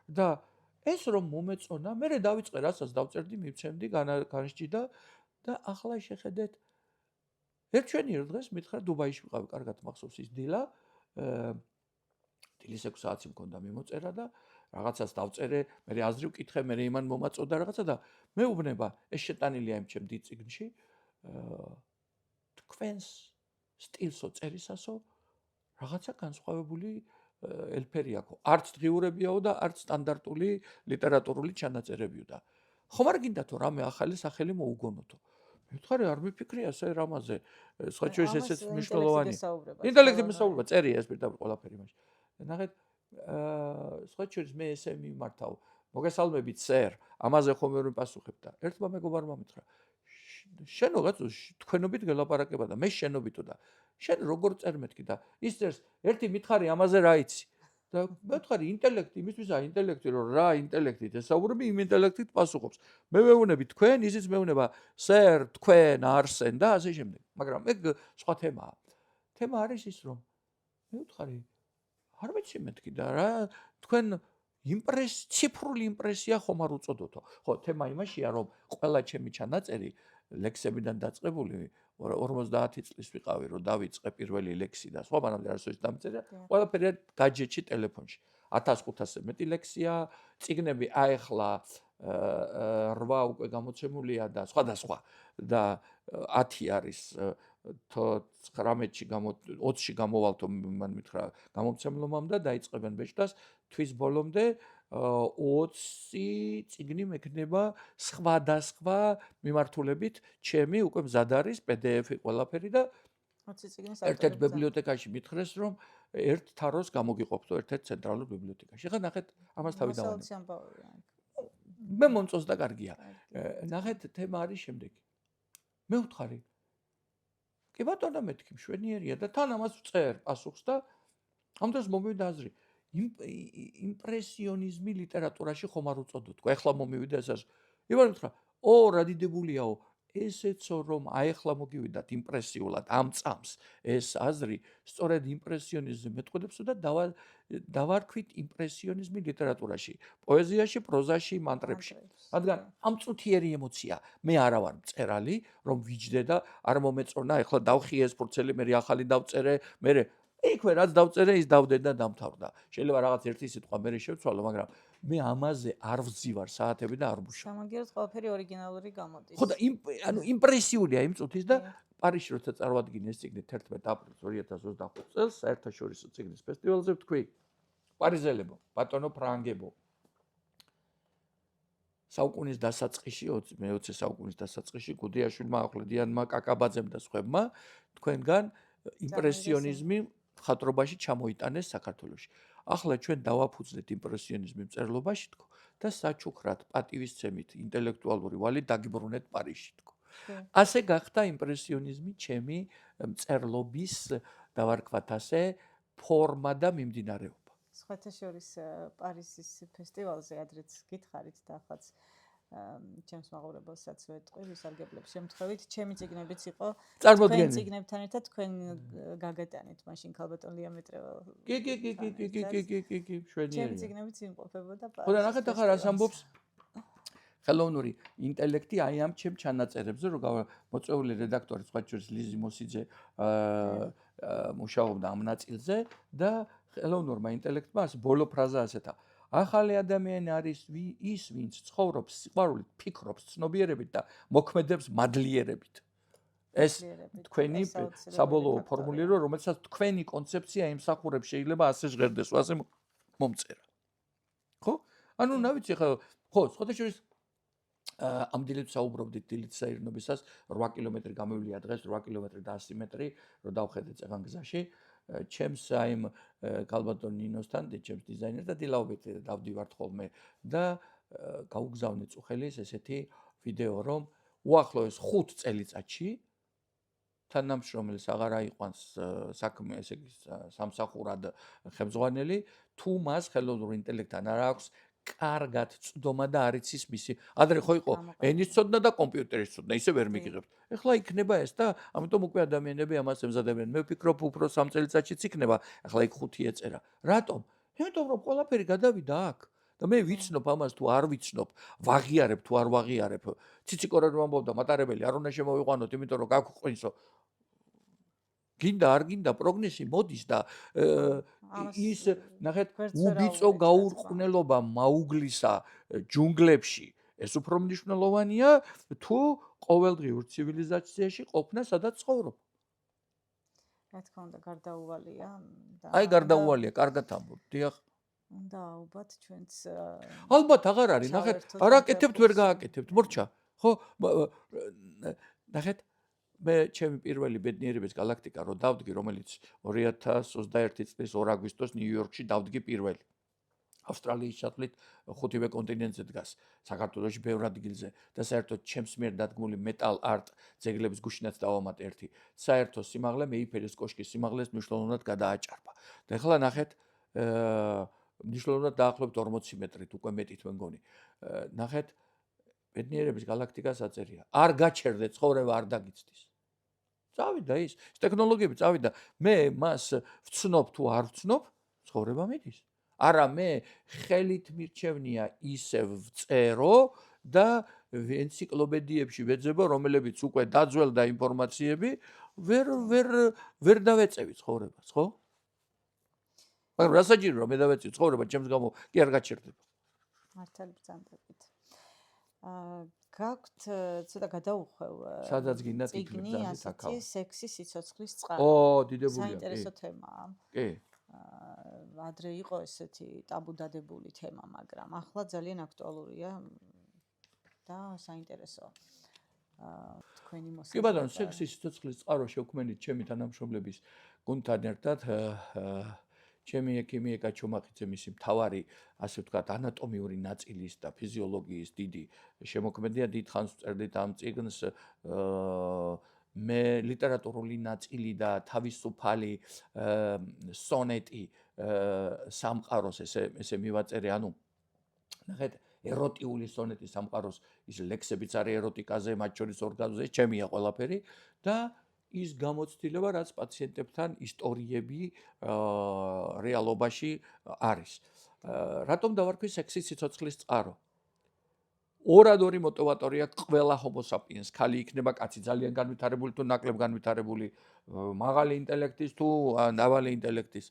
და ეს რომ მომეწონა, მე დავიწყე რასაც დავწერდი, მივცემდი, განსჯიდა და ახლა შეხედეთ ერთ დღეს მითხრა დუბაიში ვიყავი, კარგად მახსოვს ის დილა, დილის 6 საათი მქონდა მიმოწერა და რაღაცას დავწერე, მე აზრი ვკითხე, მე იმან მომაწოდა რაღაცა და მეუბნება, ეს შეტანილია იმ ჩემ დიდ წიგნში, თქვენს სტილსო წერისასო რაღაცა განსხვავებული ელფერი აქვს. არც დღიურებიაო და არც სტანდარტული ლიტერატურული ჩანაწერებიო და ხომ არ გინდათო რამე ახალი სახელი მოუგონოთო. მე ვთქარი არ მიფიქრია ეს რამაზე, სხვა შორის ესეც მნიშვნელოვანი. ინტელექტი მისაუბრება, წერია ეს პირდაპირ ყველაფერი მაშინ. ნახეთ, სხვა შორის მე ესე მიმართავ. მოგესალმებით, სერ, ამაზე ხომ ვერ მიპასუხებ და ერთმა მეგობარმა მითხრა, შენ რაღაც თქვენობით გელაპარაკება და მე შენობითო და შენ როგორ წერ მეთქი და ის წერს ერთი მითხარი ამაზე რა იცი და მე ვთქვი ინტელექტი იმისთვისა ინტელექტი რომ რა ინტელექტით ესაუბრები იმ ინტელექტით პასუხობს მე ვეუბნები თქვენ ისიც მეუბნება სერ თქვენ არსენ და ასე შემდეგ მაგრამ მე სხვა თემა არის ის რომ მე ვთქვი არ ვიცი მეთქი და რა თქვენ ციფრული იმპრესია ხომ არ უწოდოთო ხო თემა იმაშია რომ ყველა ჩემი ჩანაწერი ლექსებიდან დაწყებული 50 წლის ვიყავი რომ დავიწყე პირველი ლექსი და სხვა მანამდე არასოდეს დამწერა ყველაფერი გაჯეტში ტელეფონში 1500-ზე მეტი ლექსია წიგნები აეხლა 8 უკვე გამოცემულია და სხვადასხვა და 10 არის 19-ში 20-ში გამოვალთო მან მითხრა გამომცემლობამ და დაიწყებენ ბეჭდას თვის ბოლომდე 20 წიგნი მექნება სხვადასხვა მიმართულებით ჩემი უკვე მზად არის PDF-ი ყველაფერი და 20 წიგნის ერთ-ერთ ბიბლიოთეკაში მითხრეს რომ ერთ თაროს გამოგიყოფთო ერთ-ერთ ცენტრალურ ბიბლიოთეკაში. ახლა ნახეთ ამას თავი დავანებო. მე მომწონს და კარგია. ნახეთ თემა არის შემდეგი. მე ვთხარი კი ბატონო მეთქი მშვენიერია და თან ამას ვწერ პასუხს და ამ დროს მომივიდა აზრი იმპრესიონიზმი ლიტერატურაში ხომ არ უწოდოთ. ეხლა მომივიდა ეს აზრი. იბანე ვთქვა, რა დიდებულიაო, ესეცო რომ აეხლა მოგივიდათ იმპრესიულად ამ წამს ეს აზრი, სწორედ იმპრესიონიზმზე მეტყოდებსო და დავარქვით იმპრესიონიზმი ლიტერატურაში, პოეზიაში, პროზაში, მანტრებში. რადგან ამ წუთიერი ემოცია, მე არა ვარ მწერალი, რომ ვიჯდე და არ მომეწონა, ეხლა დავხიე ეს ფურცელი, მე ახალი დავწერე, მე იქვე რაც დავწერე, ის დავდე და დამთავრდა. შეიძლება რაღაც ერთი სიტყვა მე შევცვალო, მაგრამ მე ამაზე არ ვზივარ საათები და არ ვუშავ. სამაგიეროდ ყველაფერი ორიგინალური გამოდის. ხო და ანუ იმპრესიულია იმ წუთის და პარიზში როცა წარვადგინე ეს წიგნი 11 აპრილს 2025 წელს საერთაშორისო წიგნის ფესტივალზე ვთქვი პარიზელებო, ბატონო ფრანგებო. საუკუნის დასაწყისში, მე-20 საუკუნის დასაწყისში გუდიაშვილმა, ახვლედიანმა, კაკაბაძემ და სხვებმა თქვენგან იმპრესიონიზმი ხატრობაში ჩამოიტანეს საქართველოში. ახლა ჩვენ დავაფუძნეთ იმპრესიონიზმი მწერლობაში თქო და საჩუქრად პატივისცემით ინტელექტუალური ვალით დაგიბრუნეთ პარიზში თქო. ასე გახდა იმპრესიონიზმი ჩემი მწერლობის დავარქვათ ასე ფორმა და მიმდინარეობა. სხვათა შორის პარიზის ფესტივალზე ადრეც გითხარით და ახაც ჩემს მაყურებელსაც ვეთყვი ვისარგებლებ შემთხვევით ჩემი წიგნებიც იყო წარმოდგენილი თქვენ წიგნებთან ერთად თქვენ გაგატანით მაშინ ქალბატონ ლია მეტრევა კი შვენიერია ჩემი წიგნებიც იმყოფებოდა პარიზში ხო და ნახეთ ახლა რას ამბობს ხელოვნური ინტელექტი აი ამ ჩემ ჩანაწერებზე რომ მოწვეული რედაქტორი სხვა შორის ლიზი მოსიძე მუშაობდა ამ ნაწილზე და ხელოვნურმა ინტელექტმა ბოლო ფრაზა ასეთა ახალი ადამიანი არის ის, ვინც ცხოვრობს სიყვარულით, ფიქრობს ცნობიერებით და მოქმედებს მადლიერებით. ეს მოძლიერებით, თქვენი ეს აუცილებელი საბოლოო ფაქტორია. ფორმულირება, რომელსაც თქვენი კონცეფცია იმსახურებს, შეიძლება ასე ჟღერდეს, ასე მომწერა. ხო? ანუ კი. ნავიცი ხა, ხო, სხვათა შორის ამ დილით საუბრობდით დილით საირნობისას 8 კილომეტრი გამოვილია დღეს 8 კილომეტრი და 100 მეტრი რომ დავხედე წეგან გზაში ჩემს აიმ კალბატონ ნინოსთან ჩემს დიზაინერს და დილაობით დავდივართ ხოლმე და გაუგზავნე წუხელის ესეთი ვიდეო რომ უახლოეს 5 წელიწადში თანამშრომელს აღარ აიყვანს საქმე ესე იგი სამსახურად ხელმძღვანელი თუ მას ხელოვნურ ინტელექტთან არ აქვს კარგად წვდომა და არ იცის მისი ადრე ხო იყო ენის ცოდნა და კომპიუტერის ცოდნა ისე ვერ მიგიღებთ ეხლა იქნება ეს და ამიტომ უკვე ადამიანები ამას ემზადებიან მე ვფიქრობ უფრო 3 წელიწადშიც იქნება ეხლა იქ 5 ეწერა რატომ იმიტომ რომ ყველაფერი გადავიდა აქ და მე ვიცნობ ამას თუ არ ვიცნობ ვაღიარებ თუ არ ვაღიარებ ციციკორად ვამბობდა მატარებელი არ უნდა შემოვიყვანოთ იმიტომ რომ გაგვყვინსო გინდა არ გინდა პროგნესი მოდის და ის ნახეთ უბიწო გაურყვნელობა მაუგლისა ჯუნგლებში ეს უფრო მნიშვნელოვანია თუ ყოველდღიურ ცივილიზაციაში ყოფნა სადაც ცხოვრობ რა თქმა უნდა გარდაუვალია და აი გარდაუვალია კარგად ამბობ დიახ უნდა აუბათ ჩვენც ალბათ აღარ არის ნახეთ არ აკეთებთ ვერ გააკეთებთ მორჩა ხო ნახეთ მე ჩემი პირველი ბედნიერების galaktika რო დავდგი რომელიც 2021 წლის 2 აგვისტოს ნიუ-იორკში დავდგი პირველი ავსტრალიის ჩათვლით 5-ვე კონტინენტზე დგას საქართველოში ბევრ ადგილზე და საერთოდ ჩემს მიერ დადგმული metal art ძეგლების გუშინაც დავამატ ერთი საერთო სიმაღლე მეიფერის კოშკის სიმაღლეს მნიშვნელოვნად გადააჭარბა და ახლა ნახეთ მნიშვნელოვნად დაახლოებით 40 მეტრით უკვე მეტით მე მგონი ნახეთ ბედნიერების galaktika საწერია არ გაჩერდე ცხოვრება არ დაგიცდის წავიდა ის ტექნოლოგიები წავიდა მე მას ვცნობ თუ არ ვცნობ ცხოვრება მიდის არა მე ხელით მირჩევნია ისევ ვწერო და ენციკლოპედიებში ვეძებო რომელებიც უკვე დაძველდა ინფორმაციები ვერ დავეწევი ცხოვრებას ხო მაგრამ რასაჭირო რომ მე დავეწევი ცხოვრება ჩემს გამო კი არ გაჩერდება მართალი ბრძანდებით გაქვთ ცოტა გადაუხვევ სადაც გინდა წიგნი ასეთი სექსი სიცოცხლის წყარო ო დიდებულია საინტერესო თემაა კი ადრე იყო ესეთი ტაბუ დადებული თემა მაგრამ ახლა ძალიან აქტუალურია და საინტერესო თქვენი მოსაზრება კი ბატონო სექსი სიცოცხლის წყარო შევქმნით ჩემი თანამშრომლების გუნდთან ერთად ჩემი ექიმი ეკაჩომახიძე მისი მთავარი ასე ვთქვათ ანატომიური ნაწილის და ფიზიოლოგიის დიდი შემოქმედია დიდ ხანს ვწერდით ამ წიგნს მე ლიტერატურული ნაწილი და თავისუფალი სონეტი სამყაროს ესე მივაწერე ანუ ნახეთ ეროტიული სონეტი სამყაროს ის ლექსებიც არის ეროტიკაზე მათ შორის ორგაზმზე ჩემია ყველაფერი და ის გამოცდილება რაც პაციენტებთან ისტორიები რეალობაში არის. რატომ დავარქვი სექსი სიცოცხლის წყარო? ორადორი მოტივატორია ყველა homo sapiens, ხალი იქნება კაცი ძალიან განვითარებული თუ ნაკლებ განვითარებული, მაღალი ინტელექტის თუ ნავალი ინტელექტის.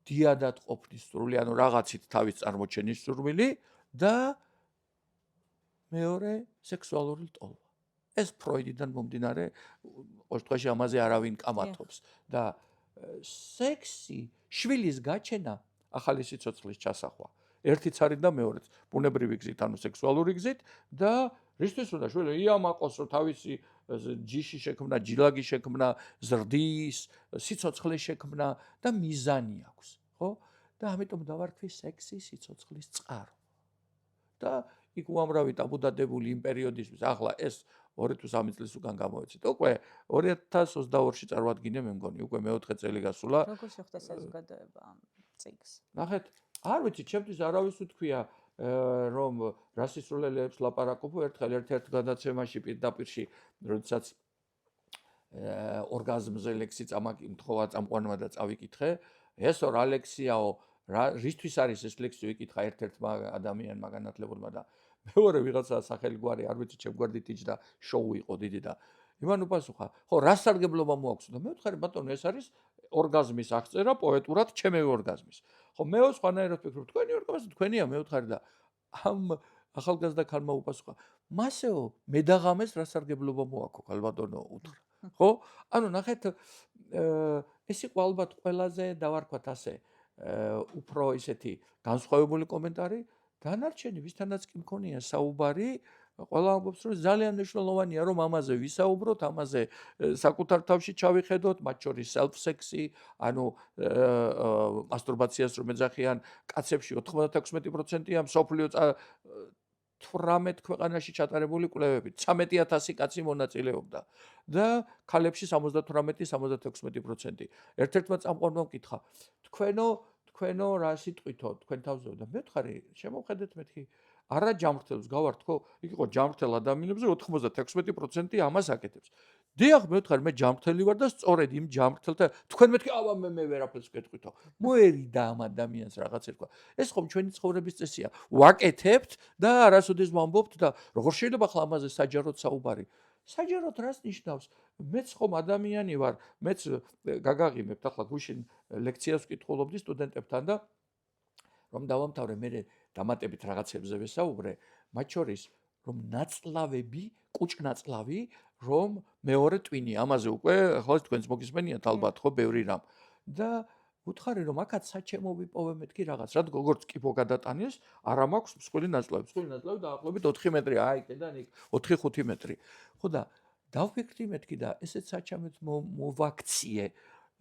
დიადად ყოფნის სურვილი, ანუ რაღაცით თავის წარმოჩენის სურვილი და მეორე სექსუალური ლტოლვა. ეს ფროიდიდან მომდინარე ყოველთვის ამაზე არავინ კამათობს და სექსი შვილის გაჩენა ახალი სიცოცხლის ჩასახვა ერთიც არის და მეორეც ბუნებრივი გზით ანუ სექსუალური გზით და რისთვის უნდა შვილი იამაყოს რომ თავისი ჯიში შექმნა ჯილაგი შექმნა ზრდის სიცოცხლის შექმნა და მიზანი აქვს ხო და ამიტომ დავარქვი სექსი სიცოცხლის წყარო და იქ უამრავი ტაბუდადებული იმ პერიოდისთვის ახლა ეს 2003 წლის უკან გამოვეცით. უკვე 2022-ში წარვადგინე მე მგონი, უკვე მე-4 წელი გასულა. როგორ შეხვდა საზოგადოება ამ წიგნს? ნახეთ, არ ვიცი, ჩემთვის არავის უთქვია, რომ რასისრულელებს ლაპარაკობ ერთხელ ერთ-ერთ გადაცემაში პირდაპირში, როდესაც ორგაზმზე ლექსი წამაკითხა წამყვანმა და წავიკითხე, ესო რა ლექსიაო, რისთვის არის ეს ლექსი ვიკითხა ერთ-ერთმა ადამიანმა განათლებულმა და მეორე ვიღაცა სახელგვარი არ ვიცი ჩემგვარდით იჯდა შოუ იყო დიდი და იმან უპასუხა ხო რა სარგებლობა მოაქვს და მე ვთხარი ბატონო ეს არის ორგაზმის აღწერა პოეტურად ჩემი ორგაზმის ხო მე სხვანაირად ვფიქრობ თქვენი ორგაზმი თქვენია მე ვთხარი და ამ ახალგაზრდა ქალმა უპასუხა მასეო მე დაღამეს რა სარგებლობა მოაქვს ალბათონო უთხრა. ხო? ანუ ნახეთ ეს იყო ალბათ ყველაზე დავარქვათ ასე უფრო ისეთი განსხვავებული კომენტარი. დანარჩენი ვისთანაც კი მქონია საუბარი, ყველა ამბობს რომ ძალიან მნიშვნელოვანია რომ ამაზე ვისაუბროთ, ამაზე საკუთარ თავში ჩავიხედოთ, მათ შორის self-sexy, ანუ მასტურბაციას რომ ეძახიან კაცებში 96%-ია, მსოფლიო 18 ქვეყანაში ჩატარებული კვლევებით 13,000 კაცი მონაწილეობდა და ქალებში 78-76%. ერთ-ერთმა წამყვანმა მკითხა, თქვენო რა სიტყვითო თქვენ თავზეო და მე ვთხარი, შემოვხედეთ მეთქი არა ჯამრთელს გავართ ხო? იქ იყო ჯამრთელ ადამიანებზე 96% ამას აკეთებს. დიახ, მე ვთხარი, მე ჯამრთელი ვარ და სწორედ იმ ჯამრთელთა თქვენ მეთქი აბა მე ვერაფერს ვკეთვითო. მოერიდა ამ ადამიანს რაღაც ერქვა. ეს ხომ ჩვენი ცხოვრების წესია. ვაკეთებთ და არასოდეს ვამბობთ და როგორ შეიძლება ახლა ამაზე საჯაროდ საუბარი? საჯაროდ რას ნიშნავს? მეც ხომ ადამიანი ვარ, მეც გაგაღიმებთ ახლა გუშინ ლექციას ვკითხულობდი სტუდენტებთან და რომ დავამთავრე მე დამატებით რაღაცებზე ვესაუბრე, მათ შორის რომ ნაწლავები, კუჭნაწლავი, რომ მეორე ტვინი, ამაზე უკვე ახლა თქვენს მოგისმენიათ ალბათ ხო ბევრი რამ. და ვუთხარი რომ აქაც საჩემო ვიპოვე მეთქი რაღაც, როგორც კიბო გადატანეს, არა მაქვს მსხვილი ნაწლავი. მსხვილი ნაწლავი დაახლოებით 4 მეტრი, აი კიდან იქ 4-5 მეტრი. ხო და დავფიქრდი მეთქი და ესეც საჩემოდ მოვაქციე.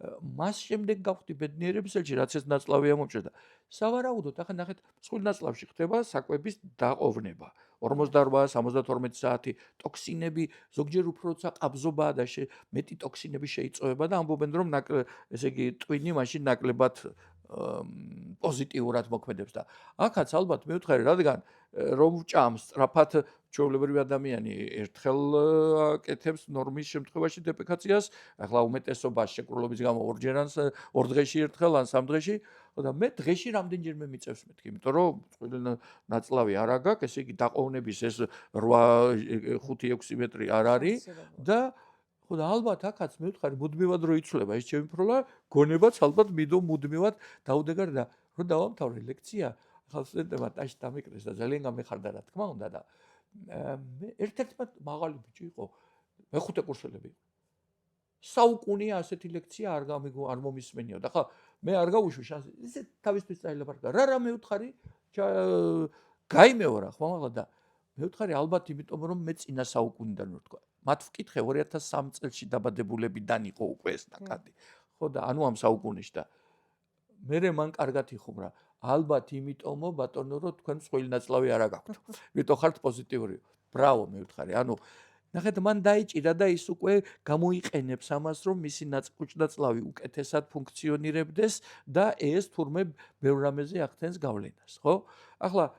მას შემდეგ გავხდი ბედნიერებისელში, რაც ეს ნაწლავი ამომჭრა და სავარაუდოდ ახლა ნახეთ, მსხვილი ნაწლავში ხდება საკვების დაყოვნება. 48-72 საათი ტოქსინები, ზოგჯერ უფრო როცა ყაბზობაა და მეტი ტოქსინები შეიწოვება და ამბობენ რომ ესე იგი ტვინი მაშინ ნაკლებად პოზიტიურად მოქმედებს და აქაც ალბათ მე ვთხარი, რადგან რომ ჭამს სწრაფად ჩვეულებრივი ადამიანი ერთხელ აკეთებს ნორმის შემთხვევაში დეპეკაციას, ახლა უმეტესობა შეკრულობის გამო ორ დღეში ერთხელ ან სამ დღეში, და მე დღეში რამდენჯერმე მიწევს მეთქი, იმიტომ რომ წყვილ ნაწლავი არ აგაკ, ესე იგი დაყოვნების ეს 8-5-6 მეტრი არ არის და ხო და ალბათ აქაც მე ვთხარი მუდმივად რო იცვლება ეს ჩემი პროლა, გონებაც ალბათ მიდო მუდმივად დაუდეგარ და რო დავამთავრე ლექცია, ახლა სტუდენტებმა ტაში დამეკრეს და ძალიან გამეხარდა რა თქმა უნდა და ერთ-ერთმა მაღალი ბიჭი იყო, მეხუთე კურსელები იყო. საუკუნეა ასეთი ლექცია არ მომისმენიო და ხა მე არ გავუშვი შანსი, ისე თავისთვის წაილაპარაკა. რა მე ვთხარი, გაიმეორა ხმამაღლა და მე ვთხარი ალბათ იმიტომ რომ მე წინა საუკუნიდან ვარ თქვა. მათ ვკითხე 2003 წელს დაბადებულებიდან იყო უკვე ეს ნაკადი. ხო და ანუ ამ საუკუნეში და მე მან კარგად იხუმრა. ალბათ იმიტომო ბატონო რომ თქვენ მსხვილი ნაწლავი არ აგაქვთ. ვიტო ხართ პოზიტიური. ბრავო მე ვთხარი. ანუ ნახეთ მან დაიჭირა და ის უკვე გამოიყენებს ამას რომ მისი კუჭნაწლავი უკეთესად ფუნქციონირებდეს და ეს თურმე ბევრ რამეზე ახდენს გავლენას, ხო? ახლა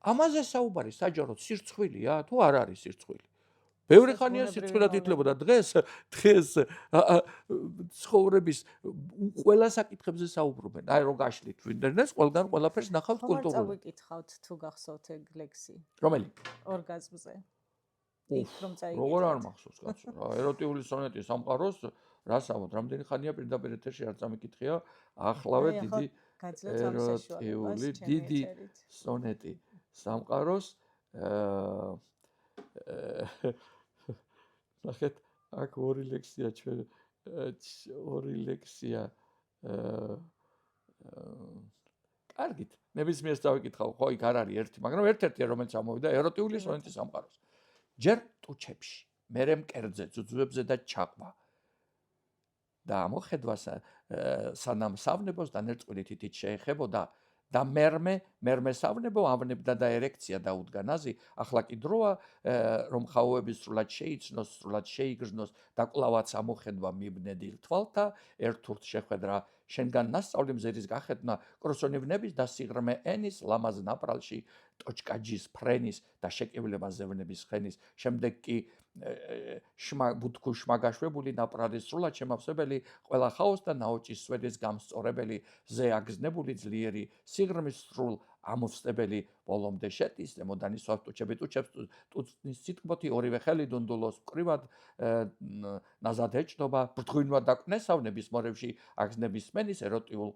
ამაზე საუბარი საჯაროდ სირცხვილია თუ არ არის სირცხვილი? ბევრი ხანია სირცხვილად ითვლებოდა დღეს ცხოვრების ყველა საკითხებზე საუბრობენ. აი რო გაშლით ვინტერნეტს, ყველგან ყველაფერს ნახავთ კულტურულად. ხომ წავიკითხავთ თუ გახსოვთ ეგ ლექსი? რომელი? ორგაზმზე. იქ რომ წაიკითხავთ. როგორ არ მახსოვს კაცო რა, ეროტიული სონეტი სამყაროს რას ამბობ, რამდენი ხანია პირდაპირ ეთერში არ წამიკითხია, ახლავე დიდი ეროტიული დიდი სონეტი სამყაროს ნახეთ, აქ ორი ლექსია ჩვენ ორი ლექსია კარგით, ნებისმიერს დავიკითხავ, ხო, იქ არ არის ერთი, მაგრამ ერთ-ერთია რომელიც ამოვიდა ეროტიული სონეტი სამყაროს. ჯერ ტუჩებში, მერე მკერდზე, ძუძუებზე და ჩაყვა. და მოხედვა სანამ სავნებოს და ნერწყვილი თითით შეეხებოდა და მერმე სავნებო ავნებდა და ერექცია დაუდგა ნაზი, ახლა კი დროა რომ ხაუები სრულად შეიცნოს, სრულად შეიგრძნოს და კვლავაც ამოხედვა მიბნედილ თვალთა, ერთურთ შეხვედრა შენგან ნასწავლი მზერის გახედნა, კროსონივნების და სიღრმე ენის ლამაზ ნაპრალში, ტოჩკაჯის ფრენის და შეკივლება ზევნების ხენის, შემდეგ კი ბუთქუ შმაგაშვებული ნაპრალის სრულად შემავსებელი, ყველა ხაოს და ნაოჭის სვედის გამსწორებელი, ზე აგზნებული ძლიერი, სიღრმის სრულ ამოვსწებელი ბოლომდე შედის, ზემოდან ისვავს ტუჩები ტუჩებს, ტუცნის სიტყვოთი ორივე ხელი დუნდულოს მკვრივად ნაზად ეჭდობა, ბრთგვინვა დაკნესავნების მორევში აგზნების სმენის ეროტიულ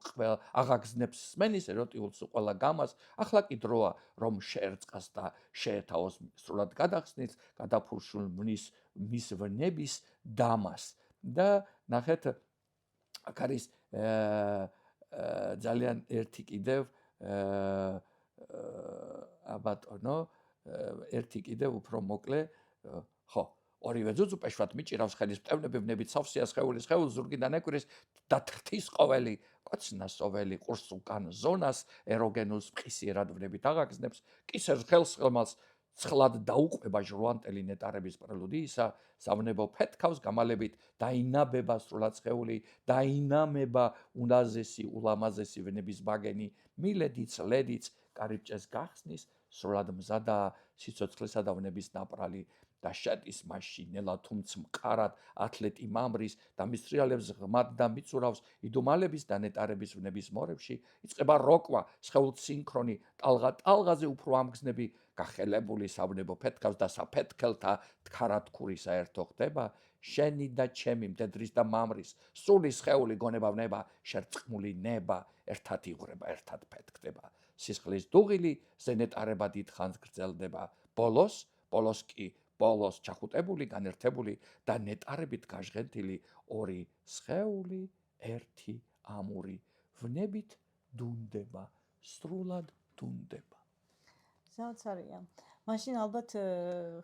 აღაგზნებს სმენის ეროტიულ ყველა გამას, ახლა კი დროა, რომ შეერწყას და შეეთავოს სრულად გადახსნილს, გადაფურშულ მის ვნების დამას. და ნახეთ, აქ არის ძალიან ერთი კიდევ აბატონო, ერთი კიდევ უფრო მოკლე, ხო, ორივე ძუძუ პეშვად მიჭირავს ხელის მტევნები ვნებით სავსეა სხეულის სხეულს ზურგიდან ეკვრის და თრთის ყოველი კოცნას ოველი ყურს უკან ზონას ეროგენულს მყისიერად ვნებით აღაგზნებს კისერს ხელს ცხლად დაუყვება ჟრუანტელი ნეტარების პრელუდიისა, სავნებო ფეთქავს გამალებით დაინაბება სრულად სხეული, დაინამება უნაზესი ულამაზესი ვნების ბაგენი, მილედიც, ლედიც, კარიბჭეს გახსნის, სრულად მზადაა სიცოცხლესა და ვნების ნაპრალი და შედის მასში ნელა თუმც მყარად ათლეტი მამრის და მისრიალებს ღმად და მიცურავს იდუმალების და ნეტარების ვნების მორევში, იწყება როკვა, სხეულს სინქრონი, ტალღაზე უფრო ამგზნები გახელებული სავნებო ფეთქავს და საფეთქელთა თხარათქური საერთო ხდება, შენი და ჩემი მდედრის და მამრის, სული სხეული გონება ვნება, შერწყმული ნება, ერთად იღვრება, ერთად ფეთქდება. სისხლის დუღილი ზენეტარება დიდხანს გრძელდება. ბოლოს კი ბოლოს ჩახუტებული, განერთებული და ნეტარებით გაჟღენთილი ორი სხეული, ერთი ამური ვნებით დუნდება, სრულად დუნდება. საოცარია. მაშინ ალბათ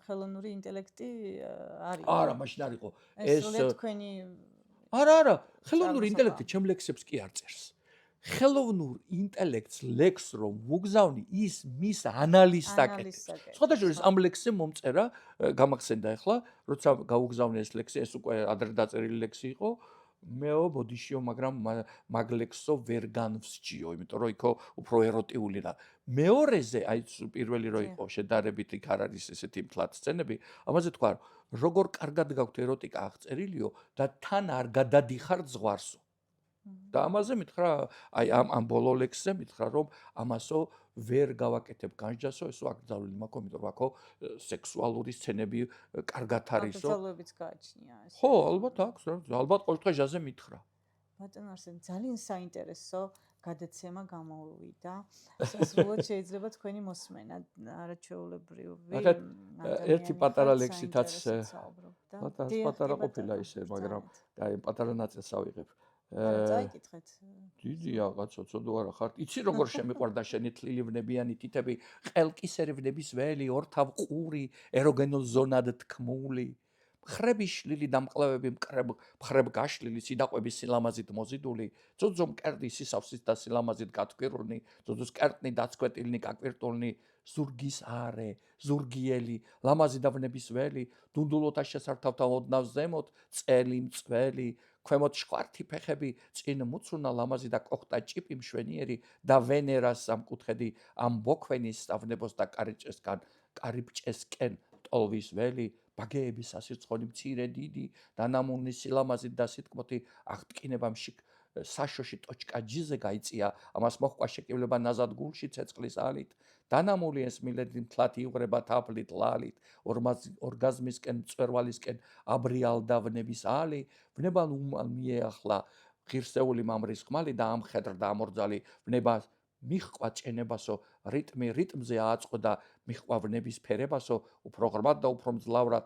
ხელოვნური ინტელექტი არის. არა, მაშინ არ იყო. ეს თქვენი არა, ხელოვნური ინტელექტი ჩემ ლექსებს კი არ წერს. ხელოვნურ ინტელექტს ლექს რომ ვუგზავნი, ის მის ანალიზს აკეთებს. სხვადასხვა ამ ლექსზე მომწერა, გამახსენდა ახლა, როცა გაუგზავნე ეს ლექსი, ეს უკვე ადრე დაწერილი ლექსი იყო, მეო ბოდიშიო, მაგრამ მაგ ლექსო ვერ განვსჯიო, იმიტომ რომ იქო უფრო ეროტიული და მეორეზე, აი პირველი რო იყო შედარებით იქ არ არის ესეთი მთლად სცენები, ამაზე თქვა, როგორ კარგად გაქვთ ეროტიკა აღწერილიო და თან არ გადადიხარ ზღვარსო. და ამაზე მითხრა, აი ამ ბოლო ლექსზე მითხრა, რომ ამასო ვერ გავაკეთებ განჯასო, ესო აკრძალული მაქვს, იმიტომ რომ აქო სექსუალური სცენები კარგად არისო. აკრძალვებიც გააჩნია ეს. ხო, ალბათ აქვს, ალბათ ყოველთვის ჟაზე მითხრა. ბატონო არსენ, ძალიან საინტერესო გადაცემა გამოვიდა. სასრულოდ შეიძლება თქვენი მოსმენა არაჩვეულებრივი. ერთი პატარა ლექსითაც პატარა ყოფილა ისე, მაგრამ აი პატარა ნაწილს ავიღებ. წაიკითხეთ. დიდია კაცო, ცოდო არა ხარ. იცი როგორ შემიყვარდა შენი თლილი ვნებიანი თითები, ყელკისერი ვნების ველი, ორთავ ყური, ეროგენულ ზონად თქმული. მხრების შლილი დამკლავები მხრებ გაშლილი, სიდაყვების სილამაზით მოზიდული, ძოძო მკერდი სისავსით და სილამაზით გათქვირულნი, ძოძოს კერტნი დაცქვეტილნი, გაკვირტულნი, ზურგის არე, ზურგიელი, ლამაზი და ვნების ველი, დუნდულოთა შესართავთა ოდნავ ზემოთ, წელი მწველი, ქვემოთ შხვართი ფეხები, წინ მუცუნა ლამაზი და კოხტა ჭიპი მშვენიერი და ვენერას სამკუთხედი, ამ ბოქვენის სტავნებოს და კარიბჭესკენ ტოლვის ველი, ბაგეების სასირცხონი მცირე დიდი, დანამუნი სილამაზით და სიტყვოთი აღტკინება საშოში ტოჩკა ჯიზე გაიწია, ამას მოჰყვა შეკივლება ნაზად გულში ცეცხლის ალით, დანამული ეს მილედი მთლად იღვრება თაფლით ლალით, ორგაზმისკენ მწვერვალისკენ აბრიალ და ვნების ალი, ვნება მიეახლა ღირსეული მამრის ხმალი და ამხედრ და ამორძალი ვნება მიჰყვა ჭენებასო, რიტმზე ააწყო და მიჰყვა ვნების ფერებასო, უფრო ღრმად და უფრო მძლავრად,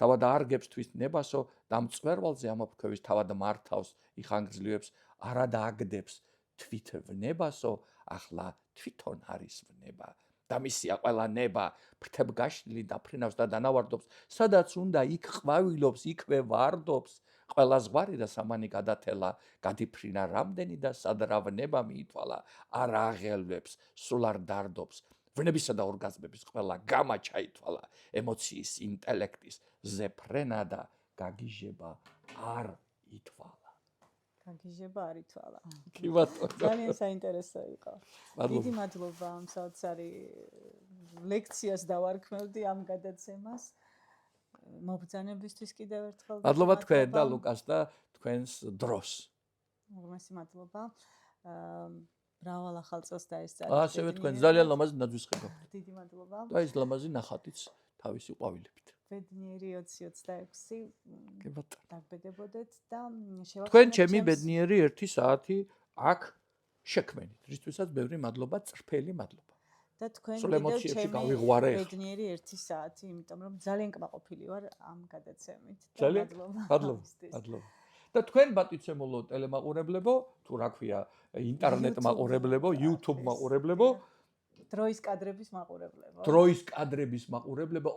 თავად არგებს თვის ნებასო და მწვერვალზე ამოფრქვევის თავად მართავს, იხანგრძლივებს, არა დააგდებს თვით ვნებასო, ახლა თვითონ არის ვნება. და მისია ყველა ნება, ფრთებ გაშლილი დაფრინავს და დანავარდობს, სადაც უნდა იქ ყვავილობს, იქვე ვარდობს, ყველა ზღვარი და სამანი გადათელა, გადიფრინა რამდენი და სადრა ვნება მიითვალა, არ აღელვებს, სულ არ დარდობს, ვნებისა და ორგაზმების ყველა გამა ჩაითვალა, ემოციის, ინტელექტის, ზეფრენა და გაგიჟება არ ითვალა. გაგიჟება არ ითვალა. კი ბატონო. ძალიან საინტერესო იყო. დიდი მადლობა ამ საოცარი ლექციას დავარქმევდი ამ გადაცემას. მობრძანებისთვის კიდევ ერთხელ. მადლობა თქვენ და ლუკას და თქვენს დროს. უღმესი მადლობა. მრავალ ახალ წელს დაესწარეთ. ასევე თქვენ ძალიან ლამაზი ნაძვისხი გაქვთ. დიდი მადლობა. და ის ლამაზი ნახატიც თავისი ყვავილებით. ბედნიერი 2026 კი ბატონო. დაგბედებოდეთ და თქვენ ჩემი ბედნიერი 1 საათი აქ შექმენით. რისთვისაც ბევრი მადლობა, წრფელი მადლობა. და თქვენ სულ კიდევ ემოციებში ჩემი გავიღვარე. ბედნიერი 1 საათი, იმიტომ რომ ძალიან კმაყოფილი ვარ ამ გადაცემით. და ძალიან მადლობა. მადლობა. მადლობა. და თქვენ ბატიცემულო ტელემაყურებლებო, თუ რა ქვია, ინტერნეტ მაყურებლებო, YouTube მაყურებლებო, დროის კადრების მაყურებლებო. დროის კადრების მაყურებლებო.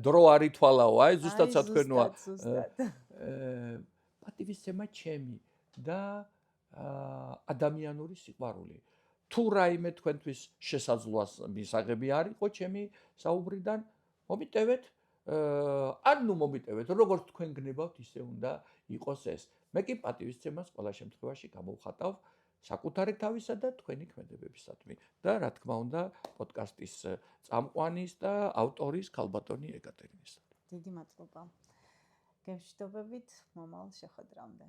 დრო არ ითვალაო, აი ზუსტად სათქვენოა. ზუსტად. პატივისცემა ჩემი და ადამიანური სიყვარული. თუ რაიმე თქვენთვის შესაძლოა მისაღები არ იყო ჩემი საუბრიდან, მომიტევეთ, ანუ მომიტევეთ, როგორც თქვენ გნებავთ, ისე უნდა იყოს ეს. მე კი პატივისცემას ყველა შემთხვევაში გამოვხატავ საკუთარი თავისა და თქვენი ქმედებებისადმი და რა თქმა უნდა პოდკასტის წამყვანის და ავტორის ქალბატონი ეკატერინეს. დიდი მადლობა. გემშვიდობებით მომავალ შეხვედრამდე.